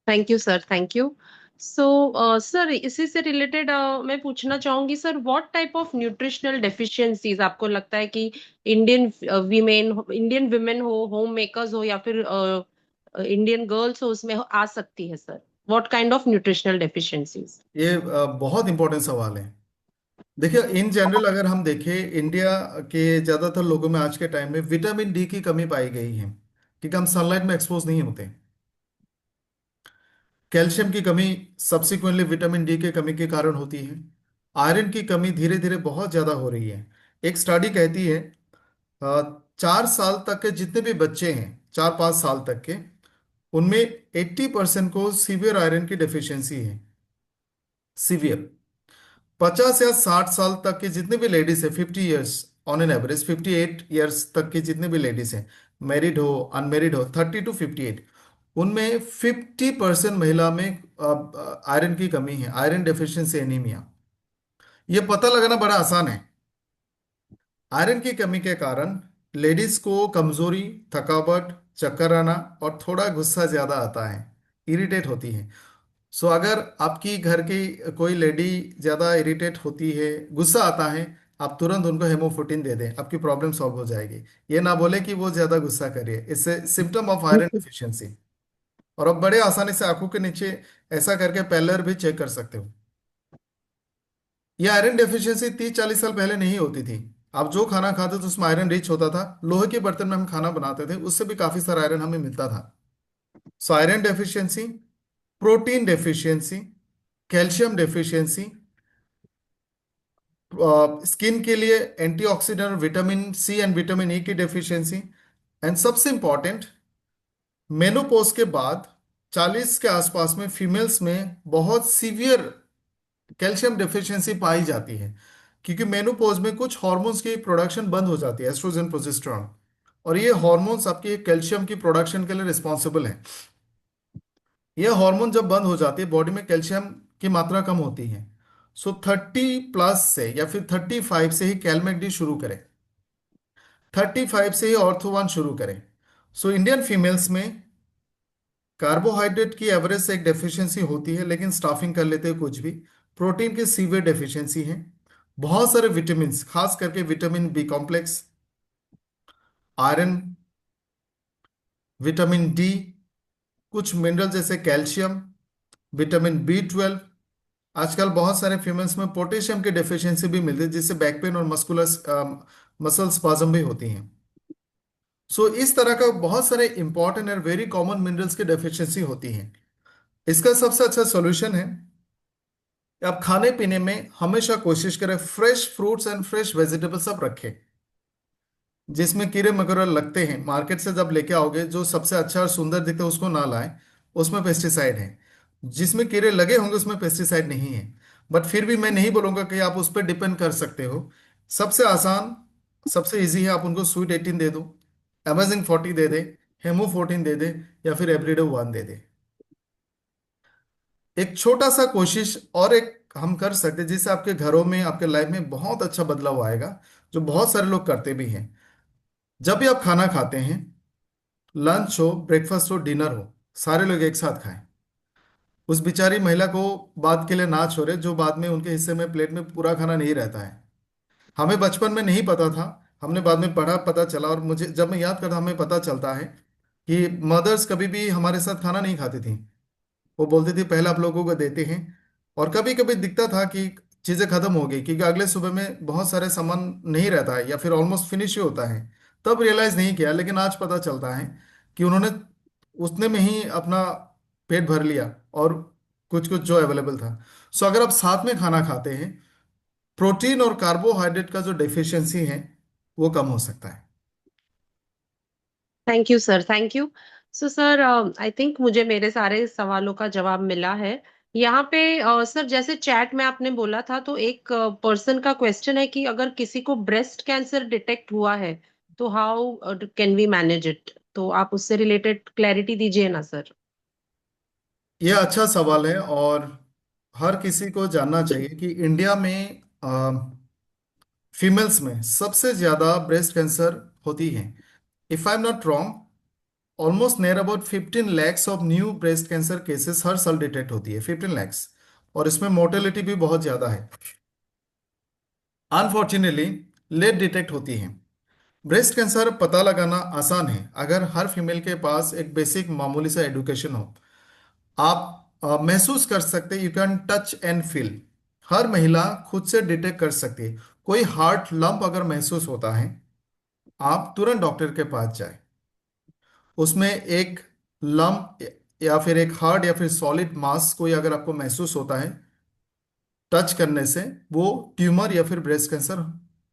[SPEAKER 2] Thank you sir, thank you. So sir, इसी से रिलेटेड मैं पूछना चाहूंगी sir, what type of nutritional deficiencies आपको लगता है कि इंडियन इंडियन विमेन हो, होम मेकर्स हो, या फिर इंडियन गर्ल्स हो, उसमें आ सकती है sir? What kind of nutritional deficiencies?
[SPEAKER 1] ये बहुत इंपॉर्टेंट सवाल है। देखिए, इन जनरल अगर हम देखें, इंडिया के ज्यादातर लोगों में आज के टाइम में विटामिन डी की कमी पाई गई है, क्योंकि हम सनलाइट में एक्सपोज नहीं होते। कैल्शियम की कमी सब्सिक्वेंटली विटामिन डी के कमी के कारण होती है। आयरन की कमी धीरे धीरे बहुत ज्यादा हो रही है। एक स्टडी कहती है 4 साल तक के जितने भी बच्चे हैं, 4-5 साल तक के, उनमें 80% को सीवियर आयरन की डेफिशिएंसी है। सीवियर। 50 या 60 साल तक की जितने भी लेडीज है, 50 years, on an average 58 years तक की जितने भी लेडीज हैं, मैरिड हो अनमेरिड हो, 30 to 58, उनमें 50% महिला में आयरन की कमी है, आयरन डेफिशिएंसी एनीमिया। ये पता लगाना बड़ा आसान है। आयरन की कमी के कारण लेडीज को कमजोरी, थकावट, चक्कर आना और थोड़ा गुस्सा ज्यादा आता है, इरिटेट होती है। सो अगर आपकी घर की कोई लेडी ज्यादा इरिटेट होती है, गुस्सा आता है, आप तुरंत उनको हेमोफोर्टिन दे दें, आपकी प्रॉब्लम सॉल्व हो जाएगी। ये ना बोले कि वो ज्यादा गुस्सा कर रही है, इससे सिम्टम ऑफ आयरन डिफिशियंसी। और अब बड़े आसानी से आंखों के नीचे ऐसा करके पैलर भी चेक कर सकते हो। ये आयरन डेफिशिएंसी 30-40 साल पहले नहीं होती थी। आप जो खाना खाते थे उसमें आयरन रिच होता था। लोहे के बर्तन में हम खाना बनाते थे, उससे भी काफी सारा आयरन हमें मिलता था। So iron deficiency, protein deficiency, calcium deficiency, skin के लिए antioxidant, vitamin C and vitamin E की डेफिशिएंसी, एंड सबसे इंपॉर्टेंट, मेनोपॉज के बाद 40 के आसपास में फीमेल्स में बहुत सीवियर कैल्शियम डेफिशिएंसी पाई जाती है। क्योंकि मेनोपॉज में कुछ हार्मोन्स की प्रोडक्शन बंद हो जाती है, एस्ट्रोजन, प्रोजेस्टेरॉन। और ये हार्मोन्स आपके कैल्शियम की प्रोडक्शन के लिए रिस्पॉन्सिबल हैं। ये हार्मोन जब बंद हो जाती है, बॉडी में कैल्शियम की मात्रा कम होती है। सो 30+ से या फिर 35 से ही कैलमेक डी शुरू करें। 35 से ही ऑर्थो 1 शुरू करें। सो इंडियन फीमेल्स में कार्बोहाइड्रेट की एवरेज से एक डेफिशिएंसी होती है, लेकिन स्टाफिंग कर लेते हैं कुछ भी। प्रोटीन की सीवियर डेफिशिएंसी है। बहुत सारे विटामिन, खास करके vitamin B complex, iron, vitamin D, कुछ मिनरल जैसे कैल्शियम, विटामिन B12। आजकल बहुत सारे फीमेल्स में पोटेशियम की डेफिशिएंसी भी मिलती है, जिससे बैक पेन और मस्कुलर मसल स्पाज्म भी होती हैं। सो इस तरह का बहुत सारे इंपॉर्टेंट और वेरी कॉमन मिनरल्स की डेफिशिएंसी होती है। इसका सबसे अच्छा सॉल्यूशन है कि आप खाने पीने में हमेशा कोशिश करें fresh fruits and fresh vegetable सब रखें। जिसमें कीड़े मकोड़े लगते हैं, मार्केट से जब लेके आओगे, जो सबसे अच्छा और सुंदर दिखता है उसको ना लाएं, उसमें पेस्टिसाइड है। जिसमें कीड़े लगे होंगे उसमें पेस्टिसाइड नहीं है। बट फिर भी मैं नहीं बोलूंगा कि आप उस पर डिपेंड कर सकते हो। सबसे आसान, सबसे इजी है, आप उनको स्वीट 18 दे दो, अमेजिंग 40 दे दे, हेमो 14 दे दे, या फिर एवरीडे 1 दे दे। एक छोटा सा कोशिश और एक हम कर सकते हैं, जिससे आपके घरों में, आपके लाइफ में बहुत अच्छा बदलाव आएगा, जो बहुत सारे लोग करते भी हैं। जब भी आप खाना खाते हैं, लंच हो, ब्रेकफास्ट हो, डिनर हो, सारे लोग एक साथ खाएं। उस बेचारी महिला को बात के लिए ना छोड़े, जो बाद में उनके हिस्से में प्लेट में पूरा खाना नहीं रहता है। हमें बचपन में नहीं पता था, हमने बाद में पढ़ा, पता चला, और मुझे जब मैं याद करता हमें पता चलता है कि मदर्स कभी भी हमारे साथ खाना नहीं खाती थी। वो बोलती थी पहले आप लोगों को देते हैं। और कभी कभी दिखता था कि चीज़ें खत्म हो गई, क्योंकि अगले सुबह में बहुत सारे सामान नहीं रहता है या फिर ऑलमोस्ट फिनिश ही होता है। तब रियलाइज नहीं किया, लेकिन आज पता चलता है कि उन्होंने उतने में ही अपना पेट भर लिया, और कुछ कुछ जो अवेलेबल था। सो अगर आप साथ में खाना खाते हैं, प्रोटीन और कार्बोहाइड्रेट का जो डेफिशिएंसी है वो कम हो सकता है।
[SPEAKER 2] Thank you sir, thank you. So sir, I think मुझे मेरे सारे सवालों का जवाब मिला है। यहाँ पे सर, जैसे चैट में आपने बोला था, तो एक पर्सन का क्वेश्चन है कि अगर किसी को ब्रेस्ट कैंसर डिटेक्ट हुआ है, तो how can we manage it? तो आप उससे रिलेटेड क्लैरिटी दीजिए ना सर।
[SPEAKER 1] ये अच्छा सवाल है, और हर किसी को जानना चाहिए कि इंडिया में फीमेल्स में सबसे ज्यादा ब्रेस्ट कैंसर होती है। If I am not wrong, almost near about 15 lakhs of new breast cancer cases हर साल डिटेक्ट होती है, 15 lakhs। और इसमें मोर्टेलिटी भी बहुत ज्यादा है, अनफॉर्चुनेटली लेट डिटेक्ट होती है। ब्रेस्ट कैंसर पता लगाना आसान है अगर हर फीमेल के पास एक बेसिक मामूली सा एडुकेशन हो। आप महसूस कर सकते, you can touch and feel. हर महिला खुद से डिटेक्ट कर सकती है। कोई हार्ट लंप अगर महसूस होता है, आप तुरंत डॉक्टर के पास जाए। उसमें एक लंप, या फिर एक हार्ड या फिर सॉलिड मास कोई अगर आपको महसूस होता है टच करने से, वो ट्यूमर या फिर ब्रेस्ट कैंसर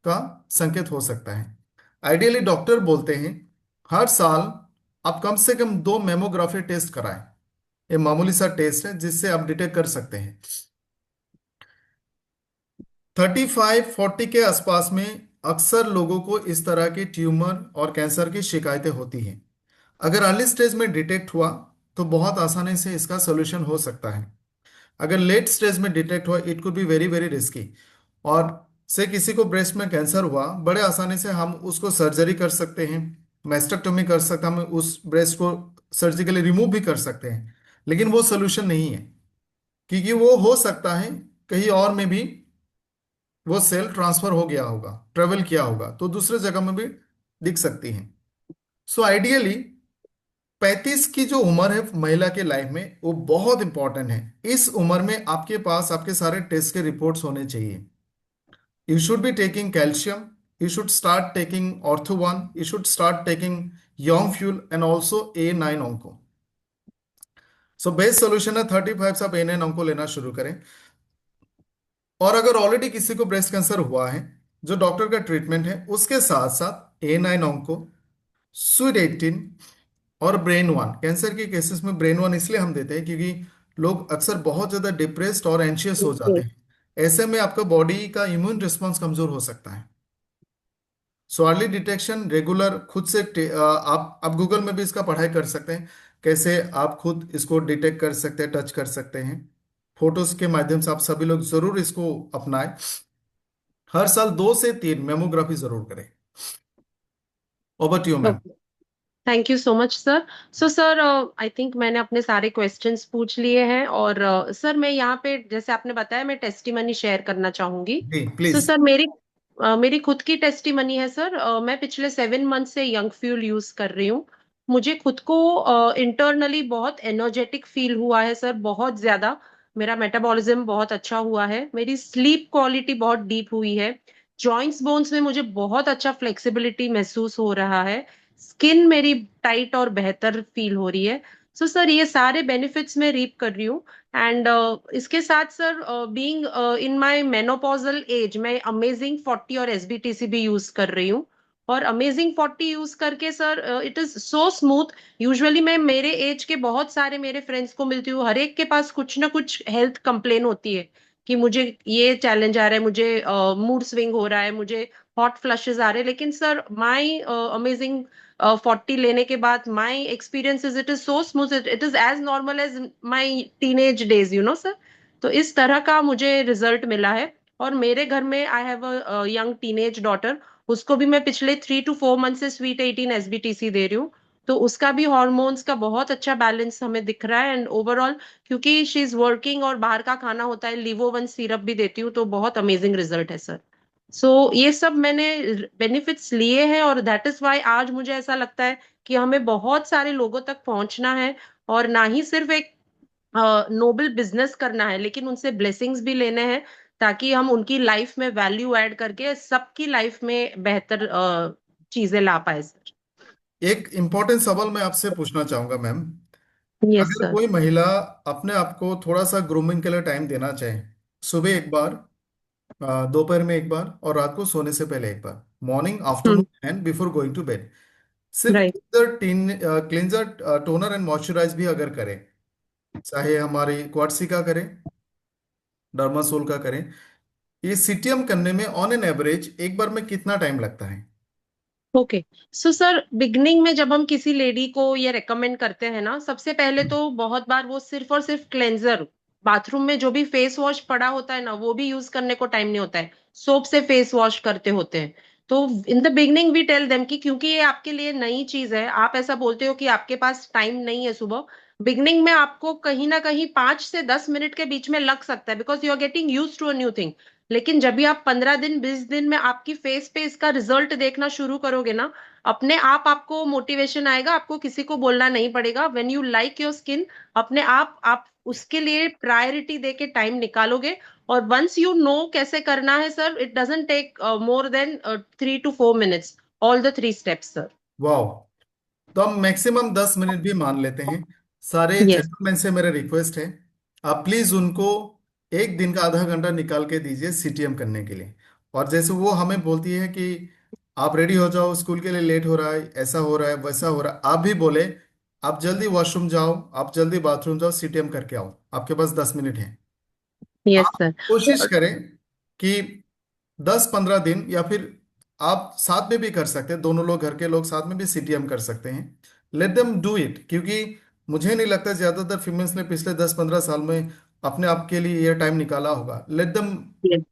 [SPEAKER 1] का संकेत हो सकता है। आइडियली डॉक्टर बोलते हैं हर साल आप कम से कम 2 मेमोग्राफी टेस्ट कराएं। ये मामूली सा टेस्ट है जिससे आप डिटेक्ट कर सकते हैं। 35-40 के आसपास में अक्सर लोगों को इस तरह की ट्यूमर और कैंसर की शिकायतें होती हैं। अगर अर्ली स्टेज में डिटेक्ट हुआ तो बहुत आसानी से इसका सोल्यूशन हो सकता है। अगर लेट स्टेज में डिटेक्ट हुआ it could be very very risky. और से किसी को ब्रेस्ट में कैंसर हुआ, बड़े आसानी से हम उसको सर्जरी कर सकते हैं, मैस्टेक्टोमी कर सकते हैं, हम उस ब्रेस्ट को सर्जिकली रिमूव भी कर सकते हैं। लेकिन वो सोल्यूशन नहीं है, क्योंकि वो हो सकता है कहीं और में भी वो सेल ट्रांसफर हो गया होगा, ट्रेवल किया होगा, तो दूसरे जगह में भी दिख सकती है। सो आइडियली 35 की जो उम्र है महिला के लाइफ में वो बहुत इंपॉर्टेंट है। इस उम्र में आपके पास आपके सारे टेस्ट के रिपोर्ट्स होने चाहिए। You should be taking calcium. You should start taking Ortho 1. You should start taking Young Fuel and also A9 Onco. So best solution है 35 से आप A9 Onco लेना शुरू करें। और अगर ऑलरेडी किसी को ब्रेस्ट कैंसर हुआ है, जो डॉक्टर का ट्रीटमेंट है उसके साथ साथ A9 Onco, स्वीट 18 और ब्रेन वन। कैंसर के केसेस में ब्रेन वन इसलिए हम देते हैं क्योंकि लोग अक्सर बहुत ज्यादा डिप्रेस्ड और एंशियस हो जाते
[SPEAKER 2] जी।
[SPEAKER 1] हैं। ऐसे में आपका बॉडी का इम्यून रिस्पॉन्स कमजोर हो सकता है। सो अर्ली डिटेक्शन रेगुलर खुद से आप गूगल में भी इसका पढ़ाई कर सकते हैं, कैसे आप खुद इसको डिटेक्ट कर सकते हैं, टच कर सकते हैं। फोटोज के माध्यम से आप सभी लोग जरूर इसको अपनाएं। हर साल 2 से 3 मेमोग्राफी जरूर करें। Over to you ma'am.
[SPEAKER 2] Okay, thank you so much sir. So sir, I think मैंने अपने सारे क्वेश्चंस पूछ लिए हैं, और सर मैं यहाँ पे जैसे आपने बताया मैं टेस्टिमनी शेयर करना चाहूंगी।
[SPEAKER 1] जी
[SPEAKER 2] सो
[SPEAKER 1] प्लीज।
[SPEAKER 2] सर मेरी खुद की टेस्टिमनी है सर। मैं पिछले 7 मंथ से यंग फ्यूल यूज कर रही हूँ। मुझे खुद को इंटरनली बहुत एनर्जेटिक फील हुआ है सर, बहुत ज्यादा। मेरा मेटाबॉलिज्म बहुत अच्छा हुआ है, मेरी स्लीप क्वालिटी बहुत डीप हुई है, जॉइंट्स बोन्स में मुझे बहुत अच्छा फ्लेक्सिबिलिटी महसूस हो रहा है, स्किन मेरी टाइट और बेहतर फील हो रही है। सो सर ये सारे बेनिफिट्स मैं रीप कर रही हूँ। एंड इसके साथ sir, being in my menopausal as, मैं अमेजिंग 40 और एसबीटीसी भी यूज कर रही हूँ। और अमेजिंग 40 यूज करके sir it is so smooth. Usually मैं मेरे एज के बहुत सारे मेरे फ्रेंड्स को मिलती हूँ, हर एक के पास कुछ ना कुछ हेल्थ कंप्लेन होती है कि मुझे ये चैलेंज आ रहा है, मुझे मूड स्विंग हो रहा है, मुझे हॉट फ्लशेस आ रहे हैं। लेकिन सर माई अमेजिंग 40 लेने के बाद my experience is, it is so smooth, it is as normal as my teenage days, you know sir. तो इस तरह का मुझे रिजल्ट मिला है। और मेरे घर में I have a young teenage daughter, उसको भी मैं पिछले 3 to 4 मंथ से स्वीट 18 एसबीटीसी दे रही हूँ। तो उसका भी हॉर्मोन्स का बहुत अच्छा बैलेंस हमें दिख रहा है। एंड ओवरऑल, क्योंकि शी इज वर्किंग और बाहर का खाना होता है, लिवो 1 सिरप भी देती हूँ, तो बहुत अमेजिंग रिजल्ट है सर। सो ये सब मैंने बेनिफिट्स लिए हैं, और दैट इज वाई आज मुझे ऐसा लगता है कि हमें बहुत सारे लोगों तक पहुंचना है, और ना ही सिर्फ एक नोबल बिजनेस करना है, लेकिन उनसे ब्लेसिंग्स भी लेने हैं, ताकि हम उनकी लाइफ में वैल्यू ऐड करके सबकी लाइफ में बेहतर चीजें ला पाए सर।
[SPEAKER 1] एक इम्पोर्टेंट सवाल मैं आपसे पूछना चाहूंगा मैम।
[SPEAKER 2] यस
[SPEAKER 1] अगर
[SPEAKER 2] सर।
[SPEAKER 1] कोई महिला अपने आप को थोड़ा सा ग्रूमिंग के लिए टाइम देना चाहे, सुबह एक बार, दोपहर में एक बार और रात को सोने से पहले एक बार, morning afternoon
[SPEAKER 2] hmm.
[SPEAKER 1] And before going to bed, सिर्फ
[SPEAKER 2] right.
[SPEAKER 1] Cleanser toner and moisturise भी अगर करें, चाहे हमारी क्वार्ट्सी का करें, डर्मासोल का करें, ये सीटीएम करने में ऑन एन एवरेज एक बार में कितना टाइम लगता है?
[SPEAKER 2] ओके। सो सर, बिगनिंग में जब हम किसी लेडी को ये रेकमेंड करते हैं ना, सबसे पहले तो बहुत बार वो सिर्फ और सिर्फ क्लेंजर, बाथरूम में जो भी फेस वॉश पड़ा होता है ना, वो भी यूज करने को टाइम नहीं होता है, सोप से फेस वॉश करते होते हैं। तो in the beginning we tell them कि क्योंकि ये आपके लिए नई चीज है, आप ऐसा बोलते हो कि आपके पास टाइम नहीं है सुबह, बिगनिंग में आपको कहीं ना कहीं 5 से 10 मिनट के बीच में लग सकता है, because you are getting use to a new thing. लेकिन जब भी आप 15 दिन 20 दिन में आपकी फेस पे इसका रिजल्ट देखना शुरू करोगे ना, अपने आप आपको मोटिवेशन आएगा, आपको किसी को बोलना नहीं पड़ेगा। When you like your skin, अपने आप उसके लिए प्रायोरिटी दे के टाइम निकालोगे। और वंस यू नो कैसे करना है sir, it doesn't take more than 3 to 4 minutes, all the 3 steps sir.
[SPEAKER 1] वाह। तो हम मैक्सिमम 10 मिनट भी मान लेते हैं। सारे
[SPEAKER 2] यस।
[SPEAKER 1] जेंटलमैन से मेरा रिक्वेस्ट है, आप प्लीज उनको एक दिन का आधा घंटा निकाल के दीजिए सीटीएम करने के लिए। और जैसे वो हमें बोलती है कि आप रेडी हो जाओ, स्कूल के लिए लेट हो रहा है, ऐसा हो रहा है, वैसा हो रहा है, आप भी बोले आप जल्दी वॉशरूम जाओ, आप जल्दी बाथरूम जाओ, सीटीएम करके आओ, आपके पास 10 मिनट है।
[SPEAKER 2] यस
[SPEAKER 1] आप
[SPEAKER 2] सर।
[SPEAKER 1] कोशिश करें कि 10-15 दिन, या फिर आप साथ में भी कर सकते हैं, दोनों लोग, घर के लोग साथ में भी सीटीएम कर सकते हैं। लेट देम डू इट, क्योंकि मुझे नहीं लगता ज्यादातर फीमेल्स ने पिछले 10-15 साल में अपने आप के लिए ये टाइम निकाला होगा। Let them
[SPEAKER 2] yes.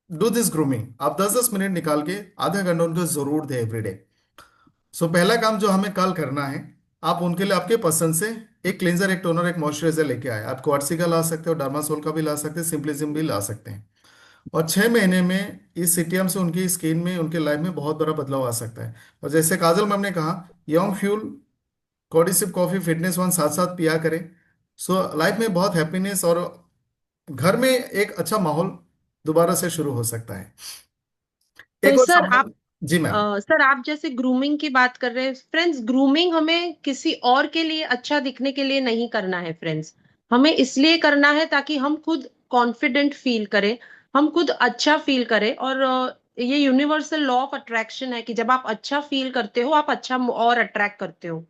[SPEAKER 1] Do this grooming. आप 10-10 मिनट निकाल के आधा घंटा उनको जरूर दे एवरीडे। सो पहला काम जो हमें कल करना है, आप उनके लिए आपके पसंद से एक क्लींजर, एक टोनर, एक मॉइस्चराइजर लेके आए। आप क्वार्ट्सी का ला सकते हो, डर्मासोल का भी ला सकते हैं, सिंपलिसिम भी ला सकते हैं। और 6 महीने में इस सीटीएम से उनकी स्किन में, उनके लाइफ में बहुत बड़ा बदलाव आ सकता है। और जैसे काजल मैम ने कहा, young fuel, cordyceps coffee, fitness one साथ साथ पिया करें। सो लाइफ में बहुत हैप्पीनेस, और घर में एक अच्छा माहौल दोबारा से शुरू हो सकता है।
[SPEAKER 2] तो
[SPEAKER 1] एक और
[SPEAKER 2] सर आप
[SPEAKER 1] सवाल। जी मैम।
[SPEAKER 2] सर आप जैसे ग्रूमिंग की बात कर रहे हैं फ्रेंड्स, ग्रूमिंग हमें किसी और के लिए अच्छा दिखने के लिए नहीं करना है फ्रेंड्स। हमें इसलिए करना है ताकि हम खुद कॉन्फिडेंट फील करें, हम खुद अच्छा फील करें। और ये यूनिवर्सल लॉ ऑफ अट्रैक्शन है कि जब आप अच्छा फील करते हो आप अच्छा और अट्रैक्ट करते हो।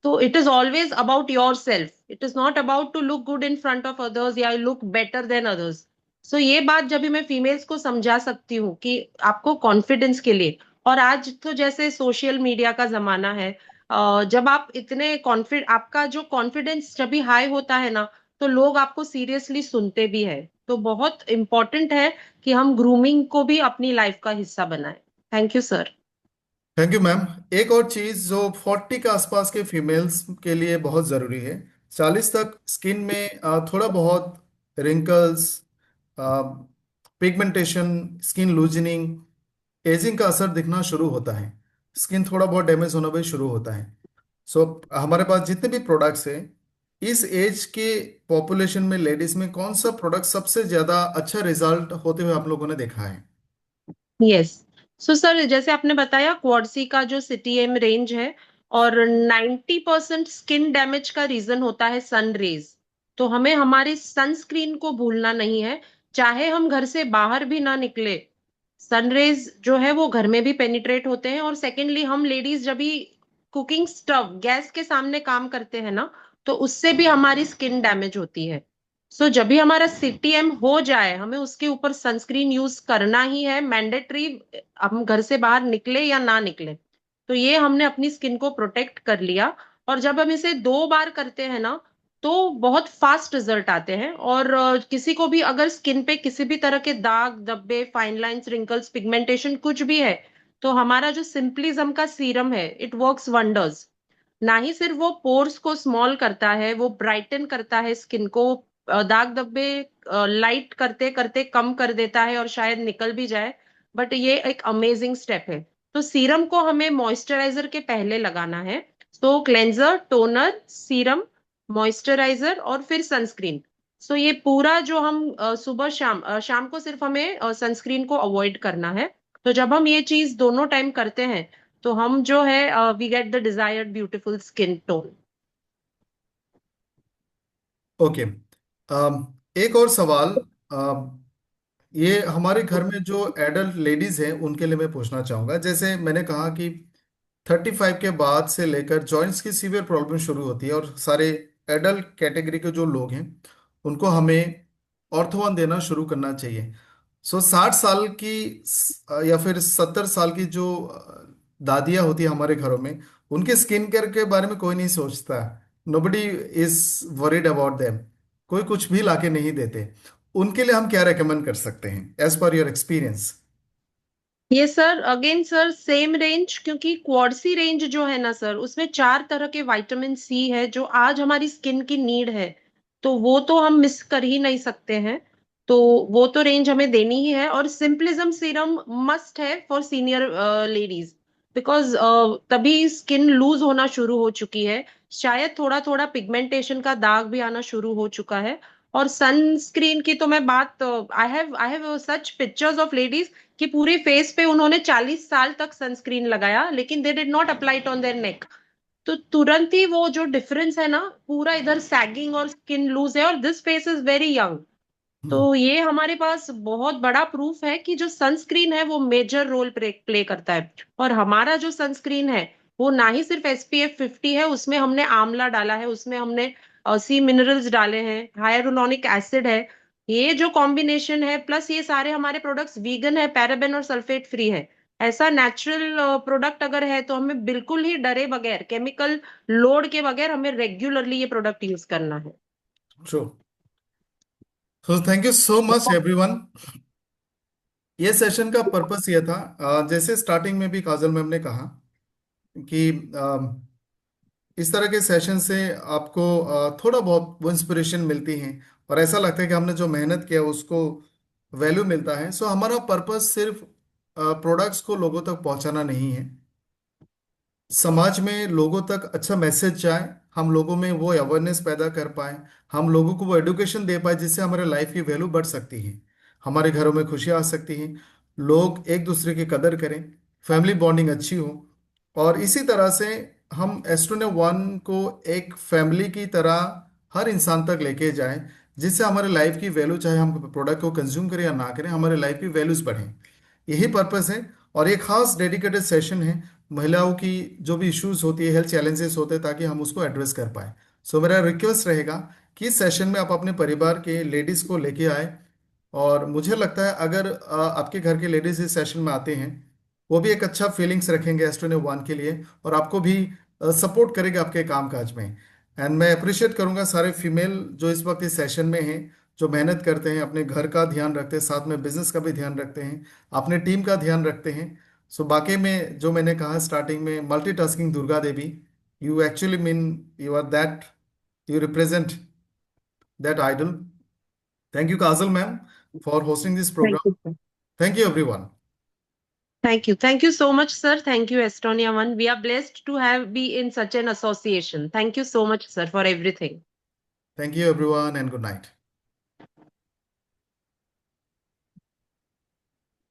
[SPEAKER 2] तो it is always about yourself, it is not about to look good in front of others या लुक बेटर देन अदर्स। सो ये बात जब भी मैं फीमेल्स को समझा सकती हूँ कि आपको कॉन्फिडेंस के लिए। और आज तो जैसे सोशल मीडिया का जमाना है, जब आप इतने कॉन्फिड आपका जो कॉन्फिडेंस जब भी हाई होता है ना, तो लोग आपको सीरियसली सुनते भी है। तो बहुत इंपॉर्टेंट है कि हम ग्रूमिंग को भी अपनी लाइफ का हिस्सा बनाएं। Thank you sir.
[SPEAKER 1] Thank you ma'am. एक और चीज जो 40 के आसपास के फीमेल्स के लिए बहुत जरूरी है, 40 तक स्किन में थोड़ा बहुत wrinkles, pigmentation, skin loosening, ageing का असर दिखना शुरू होता है। स्किन थोड़ा बहुत डैमेज होना भी शुरू होता है। सो हमारे पास जितने भी प्रोडक्ट्स हैं, इस एज के पॉपुलेशन में, लेडीज में कौन सा प्रोडक्ट सबसे ज्यादा अच्छा रिजल्ट होते हुए आप लोगों ने देखा है?
[SPEAKER 2] यस। सो सर जैसे आपने बताया क्वाडसी का जो सीटीएम रेंज है, और 90% स्किन डैमेज का रीजन होता है सन रेज। तो हमें हमारी सनस्क्रीन को भूलना नहीं है, चाहे हम घर से बाहर भी ना निकले। सनरेज जो है वो घर में भी पेनिट्रेट होते हैं। और सेकेंडली हम लेडीज जब भी कुकिंग स्टव गैस के सामने काम करते हैं ना, तो उससे भी हमारी स्किन डैमेज होती है। सो जब भी हमारा सीटीएम हो जाए हमें उसके ऊपर सनस्क्रीन यूज करना ही है, मैंडेटरी। हम घर से बाहर निकले या ना निकले, तो ये हमने अपनी स्किन को प्रोटेक्ट कर लिया। और जब हम इसे 2 बार करते हैं ना, तो बहुत फास्ट रिजल्ट आते हैं। और किसी को भी अगर स्किन पे किसी भी तरह के दाग धब्बे, फाइन लाइंस, रिंकल्स, पिगमेंटेशन कुछ भी है, तो हमारा जो सिंपलिज्म का सीरम है इट वर्क्स वंडर्स। ना ही सिर्फ वो पोर्स को स्मॉल करता है, वो ब्राइटन करता है स्किन को, दाग धब्बे लाइट करते करते कम कर देता है और शायद निकल भी जाए। बट ये एक अमेजिंग स्टेप है। तो सीरम को हमें मॉइस्चराइजर के पहले लगाना है। तो क्लेंजर, टोनर, सीरम, मॉइस्चराइजर और फिर सनस्क्रीन। सो ये पूरा जो हम सुबह शाम शाम को सिर्फ हमें सनस्क्रीन को अवॉइड करना है। तो जब हम ये चीज दोनों टाइम करते हैं तो हम जो है we get the desired beautiful skin tone.
[SPEAKER 1] Okay. एक और सवाल। ये हमारे घर में जो एडल्ट लेडीज हैं उनके लिए मैं पूछना चाहूंगा। जैसे मैंने कहा कि 35 के बाद से लेकर जॉइंट्स की सीवियर प्रॉब्लम शुरू होती है, और सारे एडल्ट कैटेगरी के जो लोग हैं उनको हमें ऑर्थोवन देना शुरू करना चाहिए। सो 60 साल की या फिर 70 साल की जो दादियाँ होती है हमारे घरों में, उनके स्किन केयर के बारे में कोई नहीं सोचता। Nobody is worried about them. कोई कुछ भी लाके नहीं देते। उनके लिए हम क्या रेकमेंड कर सकते हैं एज पर योर एक्सपीरियंस?
[SPEAKER 2] ये sir again sir same range, क्योंकि क्वाडसी रेंज जो है ना सर उसमें 4 तरह के विटामिन सी है जो आज हमारी स्किन की नीड है। तो वो तो हम मिस कर ही नहीं सकते हैं। तो वो तो रेंज हमें देनी ही है। और सिंपलिज्म सीरम मस्ट है फॉर सीनियर लेडीज, बिकॉज तभी स्किन लूज होना शुरू हो चुकी है। शायद थोड़ा थोड़ा पिगमेंटेशन का दाग भी आना शुरू हो चुका है। और सनस्क्रीन की तो मैं बात, I have such pictures of ladies कि पूरे फेस पे उन्होंने 40 साल तक सनस्क्रीन लगाया लेकिन they did not apply it on their neck. तो तुरंत ही वो जो डिफरेंस है ना, पूरा इधर सैगिंग और स्किन लूज है, और this face is very young. तो
[SPEAKER 1] हम्म।
[SPEAKER 2] ये हमारे पास बहुत बड़ा प्रूफ है कि जो सनस्क्रीन है वो मेजर रोल प्ले करता है। और हमारा जो सनस्क्रीन है वो ना ही सिर्फ SPF 50 है, उसमें हमने आंवला डाला है, उसमें हमने सी मिनरल्स डाले हैं, हाइलुरोनिक एसिड है। ये जो कॉम्बिनेशन है, प्लस ये सारे हमारे प्रोडक्ट्स वीगन है, पैराबेन और सल्फेट फ्री है। ऐसा नेचुरल प्रोडक्ट अगर है तो हमें बिल्कुल ही डरे बगैर, केमिकल लोड के बगैर हमें रेगुलरली ये प्रोडक्ट यूज करना है।
[SPEAKER 1] ट्रू। तो thank you so much everyone. ये सेशन का पर्पस ये था, जैसे स्टार्टिंग में भी काजल मैम ने कहा कि इस तरह के सेशन से आपको थोड़ा बहुत वो इंस्पिरेशन मिलती है, और ऐसा लगता है कि हमने जो मेहनत किया उसको वैल्यू मिलता है। सो हमारा पर्पस सिर्फ प्रोडक्ट्स को लोगों तक पहुंचाना नहीं है, समाज में लोगों तक अच्छा मैसेज जाए, हम लोगों में वो अवेयरनेस पैदा कर पाए, हम लोगों को वो एडुकेशन दे पाए जिससे हमारे लाइफ की वैल्यू बढ़ सकती है, हमारे घरों में खुशियाँ आ सकती हैं, लोग एक दूसरे की कदर करें, फैमिली बॉन्डिंग अच्छी हो। और इसी तरह से हम एस्ट्रोने वन को एक फैमिली की तरह हर इंसान तक लेके जाएं, जिससे हमारे लाइफ की वैल्यू, चाहे हम प्रोडक्ट को कंज्यूम करें या ना करें, हमारे लाइफ की वैल्यूज बढ़ें। यही पर्पस है। और ये खास डेडिकेटेड सेशन है महिलाओं की जो भी इश्यूज होती है, हेल्थ चैलेंजेस होते हैं, ताकि हम उसको एड्रेस कर पाए। सो मेरा रिक्वेस्ट रहेगा कि इस सेशन में आप अपने परिवार के लेडीज को लेके आए। और मुझे लगता है अगर आपके घर के लेडीज इस सेशन में आते हैं, वो भी एक अच्छा फीलिंग्स रखेंगे एस्ट्रोने वन के लिए, और आपको भी सपोर्ट करेंगे आपके कामकाज में। एंड मैं अप्रिशिएट करूंगा सारे फीमेल जो इस वक्त इस सेशन में हैं, जो मेहनत करते हैं, अपने घर का ध्यान रखते हैं, साथ में बिजनेस का भी ध्यान रखते हैं, अपने टीम का ध्यान रखते हैं। सो बाकी में जो मैंने कहा स्टार्टिंग में, multitasking Durga Devi, you actually mean, you are that, you represent that idol. Thank you Kajal ma'am for hosting this
[SPEAKER 2] thank
[SPEAKER 1] program.
[SPEAKER 2] You.
[SPEAKER 1] Thank you everyone.
[SPEAKER 2] Thank you. Thank you so much, sir. Thank you, Estonia One. We are blessed to have be in such an association. Thank you so much, sir, for everything.
[SPEAKER 1] Thank you everyone and good night.